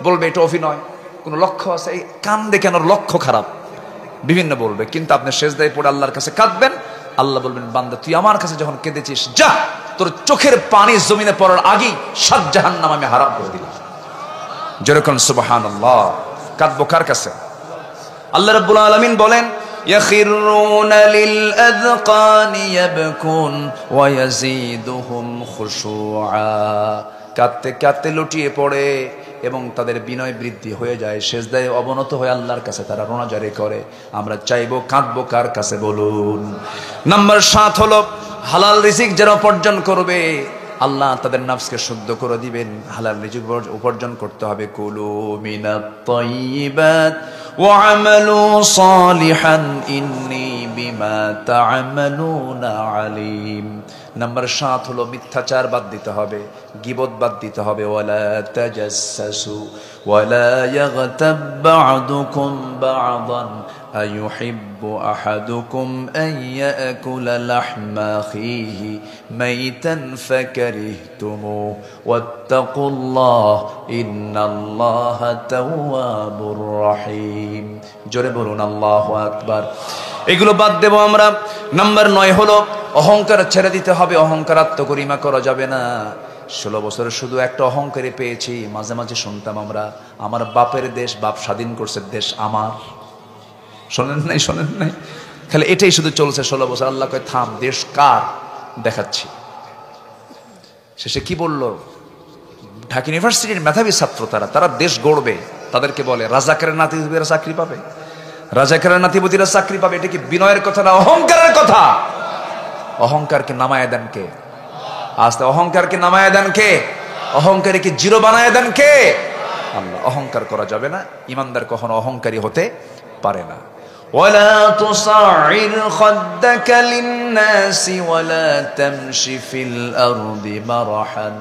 বলবে এটা অভিনয়, কোনো লক্ষ্য আছে, এই কান্দে কেন, লক্ষ্য খারাপ, বিভিন্ন বলবে। কিন্তু আপনি সেজদায় পড়ে আল্লাহর কাছে কাঁদবেন, আল্লাহ বলবেন বান্দা তুই আমার কাছে যখন কেঁদেছিস, যা, তোর চোখের পানি জমিনে পড়ার আগেই 7 জাহান্নাম আমি হারাম করে দিলাম। যেরকম সুবহানাল্লাহ। কাঁদবো কার কাছে? আল্লাহ রাব্বুল আলামিন বলেন ইয়াখিরুনা লিল আযকানি ইয়াবকুন ওয়া ইয়াজিদুহুম খুশুআ। কাঁদতে লুটিয়ে পড়ে এবং তাদের বিনয় বৃদ্ধি হয়ে যায়, সেজদায় অবনত হয়ে আল্লাহর কাছে তারা রোনাজারি করে। আমরা চাইবো কাঁদবো কার কাছে বলুন? নাম্বার 7 হলো হালাল রিজিক যারা উপার্জন করবে, আল্লাহ তাদের নাফসকে শুদ্ধ করে দিবেন। হালাল রিজিক উপার্জন করতে হবে। কুলু মিনাত তাইয়িবাত ওয়া আমালু সালিহান ইন্নী বিমা তা'মালুনা আলিম। নাম্বার 7 হলো মিথ্যাচার বাদ দিতে হবে, গীবত বাদ দিতে হবে। ওয়ালা তাজাসসু ওয়ালা ইয়াগতাব বা'দুকুম বা'দান আইয়ুহিব্বু আহাদুকুম আন ইয়াকুলা লাহমা আখিহি মাইতান ফাকারিহতুমু ওয়াত্তাকুল্লাহ ইন্নাল্লাহা তাওয়াবুর রহিম। জোরে বলুন আল্লাহু আকবার। এগুলো বাদ দেব আমরা। নাম্বার 9 হলো অহংকার ছেড়ে দিতে হবে। অহংকার আত্মগরিমা করা যাবে না। 16 বছরে শুধু একটা অহংকারই পেয়েছি। মাঝে মাঝে শুনতাম আমরা, আমার বাপের দেশ, বাপ স্বাধীন করছে, দেশ আমার। শোনেন নাই? খালি এটাই শুধু চলছে 16 বছর। আল্লাহ কয় থাম, দেশ কার দেখাচ্ছি। শেষে কি বললো? ঢাকা ইউনিভার্সিটির মেধাবী ছাত্র তারা দেশ গড়বে, তাদেরকে বলে রাজাকারের নাতিপুতিরা চাকরি পাবে, রাজাকারের নাতিপুতিরা চাকরি পাবে। এটা কি বিনয়ের কথা না অহংকারের কথা? অহংকারকে নামায় দেন কে? আস্তে অহংকারকে নামায় দেন কে? অহংকারীকে জিরো বানায় দেন কে? আল্লাহ। অহংকার করা যাবে না, ইমানদার কখনো অহংকারী হতে পারে না। ওয়ালা তুসাইর খাদ্দাকা লিন-নাসি ওয়ালা তামশি ফিল আরদি মারহান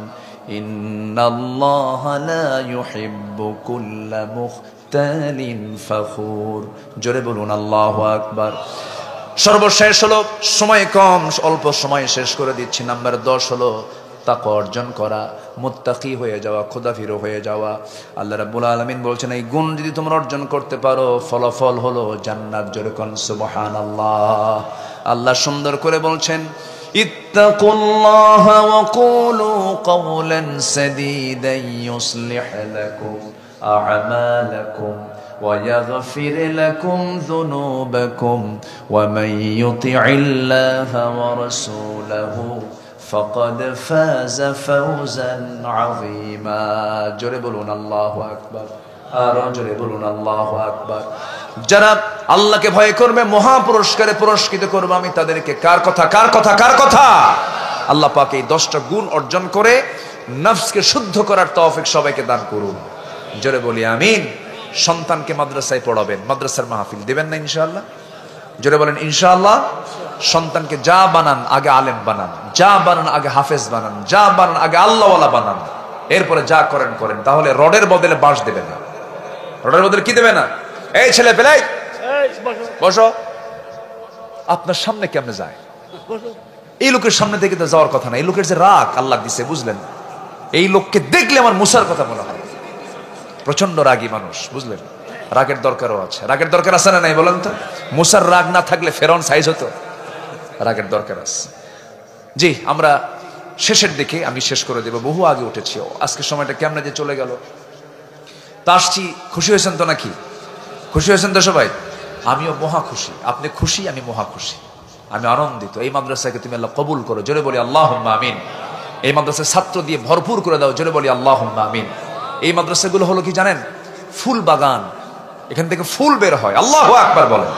ইন্নাল্লাহা লা ইউহিব্বু কুল্লা মুখতালিন ফখুর। জোরে বলুন আল্লাহু আকবার। সর্বশেষ হলো, সময় কম, অল্প সময় শেষ করে দিচ্ছি। নাম্বার 10 হলো তাকওয়া অর্জন করা, মুত্তাকি হয়ে যাওয়া, খোদাফিরো হয়ে যাওয়া। আল্লাহ রাব্বুল আলামিন বলছেন এই গুণ যদি তোমরা অর্জন করতে পারো ফলাফল হলো জান্নাত। জোরে কোন সুবহানাল্লাহ। আল্লাহ সুন্দর করে বলছেন ইত্তাকুল্লাহা ওয়া কুলু কওলান সাদীদান ইউসলিহ লাকুম আ'মালাকুম ويغفر لكم ذنوبكم ومن يطع الله ورسوله فقد فاز فوزا عظيما। জোরে বলুন আল্লাহু আকবার। আর জোরে বলুন আল্লাহু আকবার। যারা আল্লাহকে ভয় করবে মহা পুরস্কারে পুরস্কৃত করবে আমি তাদেরকে। কার কথা? কার কথা? কার কথা? আল্লাহ পাক এই 10টা গুণ অর্জন করে নফসকে শুদ্ধ করার তৌফিক সবাইকে দান করুন। জোরে বলি আমিন। সন্তানকে মাদ্রাসায় পড়াবেন, মাদ্রাসার মাহফিল দিবেন না ইনশাআল্লাহ? জোরে বলেন ইনশাআল্লাহ। সন্তানকে যা বানান আগে আলেম বানান, যা বানান আগে হাফেজ বানান, যা বানান আগে আল্লাহওয়ালা বানান, এরপরে যা করেন করেন। তাহলে রডের বদলে বাঁশ দেবে না। রডের বদলে কি দেবে না? এই ছেলে পেলে বসো। আপনার সামনে কেমনে যায়? এই লোকের সামনে থেকে তো যাওয়ার কথা না। এই লোকের যে রাগ আল্লাহ দিছে, বুঝলেন? এই লোককে দেখলে আমার মুসার কথা মনে হয়। প্রচন্ড রাগী মানুষ, বুঝলেন? রাগের দরকারও আছে। রাগের দরকার আছে না নাই বলেন তো? মুসার রাগ না থাকলে ফেরাউন সাইজ হতো। রাগের দরকার আছে। জি, আমরা শেষের দিকে, আমি শেষ করে দেব, বহু আগে উঠেছি। আজকে সময়টা কেমনে যে চলে গেল। তা আসছি, খুশি হয়েছেন তো নাকি? খুশি হয়েছেন তো সবাই? আমিও মহা খুশি। আপনি খুশি, আমি মহা খুশি, আমি আনন্দিত। এই মাদ্রাসাকে তুমি আল্লাহ কবুল করো। জোরে বলি আল্লাহুম্মা আমিন। এই মাদ্রাসার ছাত্র দিয়ে ভরপুর করে দাও। জোরে বলি আল্লাহুম্মা আমিন। এই মাদ্রাসাগুলো হলো কি জানেন? ফুল বাগান। এখান থেকে ফুল বের হয়। আল্লাহু আকবার বলেন।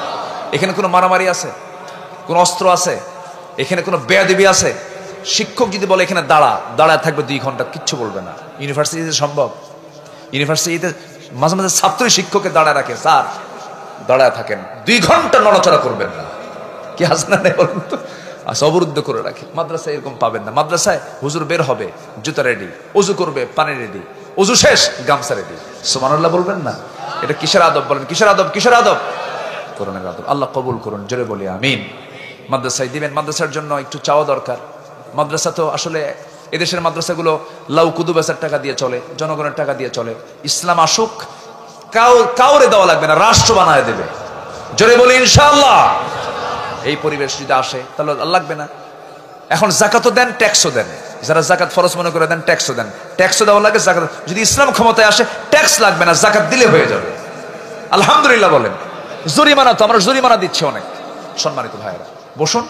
এখানে কোনো মারামারি আছে? কোন অস্ত্র আছে? এখানে কোনো বেয়াদবি আছে? শিক্ষক যদি বলে এখানে দাঁড়ায় থাকবে 2 ঘন্টা, কিচ্ছু বলবে না। ইউনিভার্সিটিতে সম্ভব? ইউনিভার্সিটিতে মাঝে মাঝে ছাত্রই শিক্ষককে দাঁড়ায় রাখে, স্যার দাঁড়ায় থাকেন, 2 ঘন্টা নড়াচড়া করবেন না। কি আছে না বলুন তো? আচ্ছা, অবরুদ্ধ করে রাখে। মাদ্রাসায় এরকম পাবেন না। মাদ্রাসায় হুজুর বের হবে, জুতা রেডি, ওযু করবে, পানি রেডি, ওযু শেষ, গামছা রেডি। সুবহানাল্লাহ বলবেন না? এটা কিসের আদব বলেন? কিসের আদব? কিসের আদব? কোরআনের আদব। আল্লাহ কবুল করুন। জোরে বলি আমিন। মাদ্রাসায় দিবেন। মাদ্রাসার জন্য একটু চাওয়া দরকার। মাদ্রাসা তো আসলে এদেশের মাদ্রাসাগুলো লাউ কুদুবাসের টাকা দিয়ে চলে, জনগণের টাকা দিয়ে চলে। ইসলাম আসুক, কাউরে দেওয়া লাগবে না, রাষ্ট্র বানায় দেবে। জোরে বলি ইনশাআল্লাহ। এই পরিবেশ যদি আসে তাহলে লাগবে না। এখন যাকাতও দেন, ট্যাক্সও দেন। যারা যাকাত ফরজ মনে করে দেন, ট্যাক্সও দেন। ট্যাক্সও দেওয়া লাগে, যাকাত। যদি ইসলাম ক্ষমতায় আসে ট্যাক্স লাগবে না, যাকাত দিলে হয়ে যাবে। আলহামদুলিল্লাহ বলেন। জরিমানা তো আমরা জরিমানা দিচ্ছি অনেক। সম্মানিত ভাইয়েরা বসুন।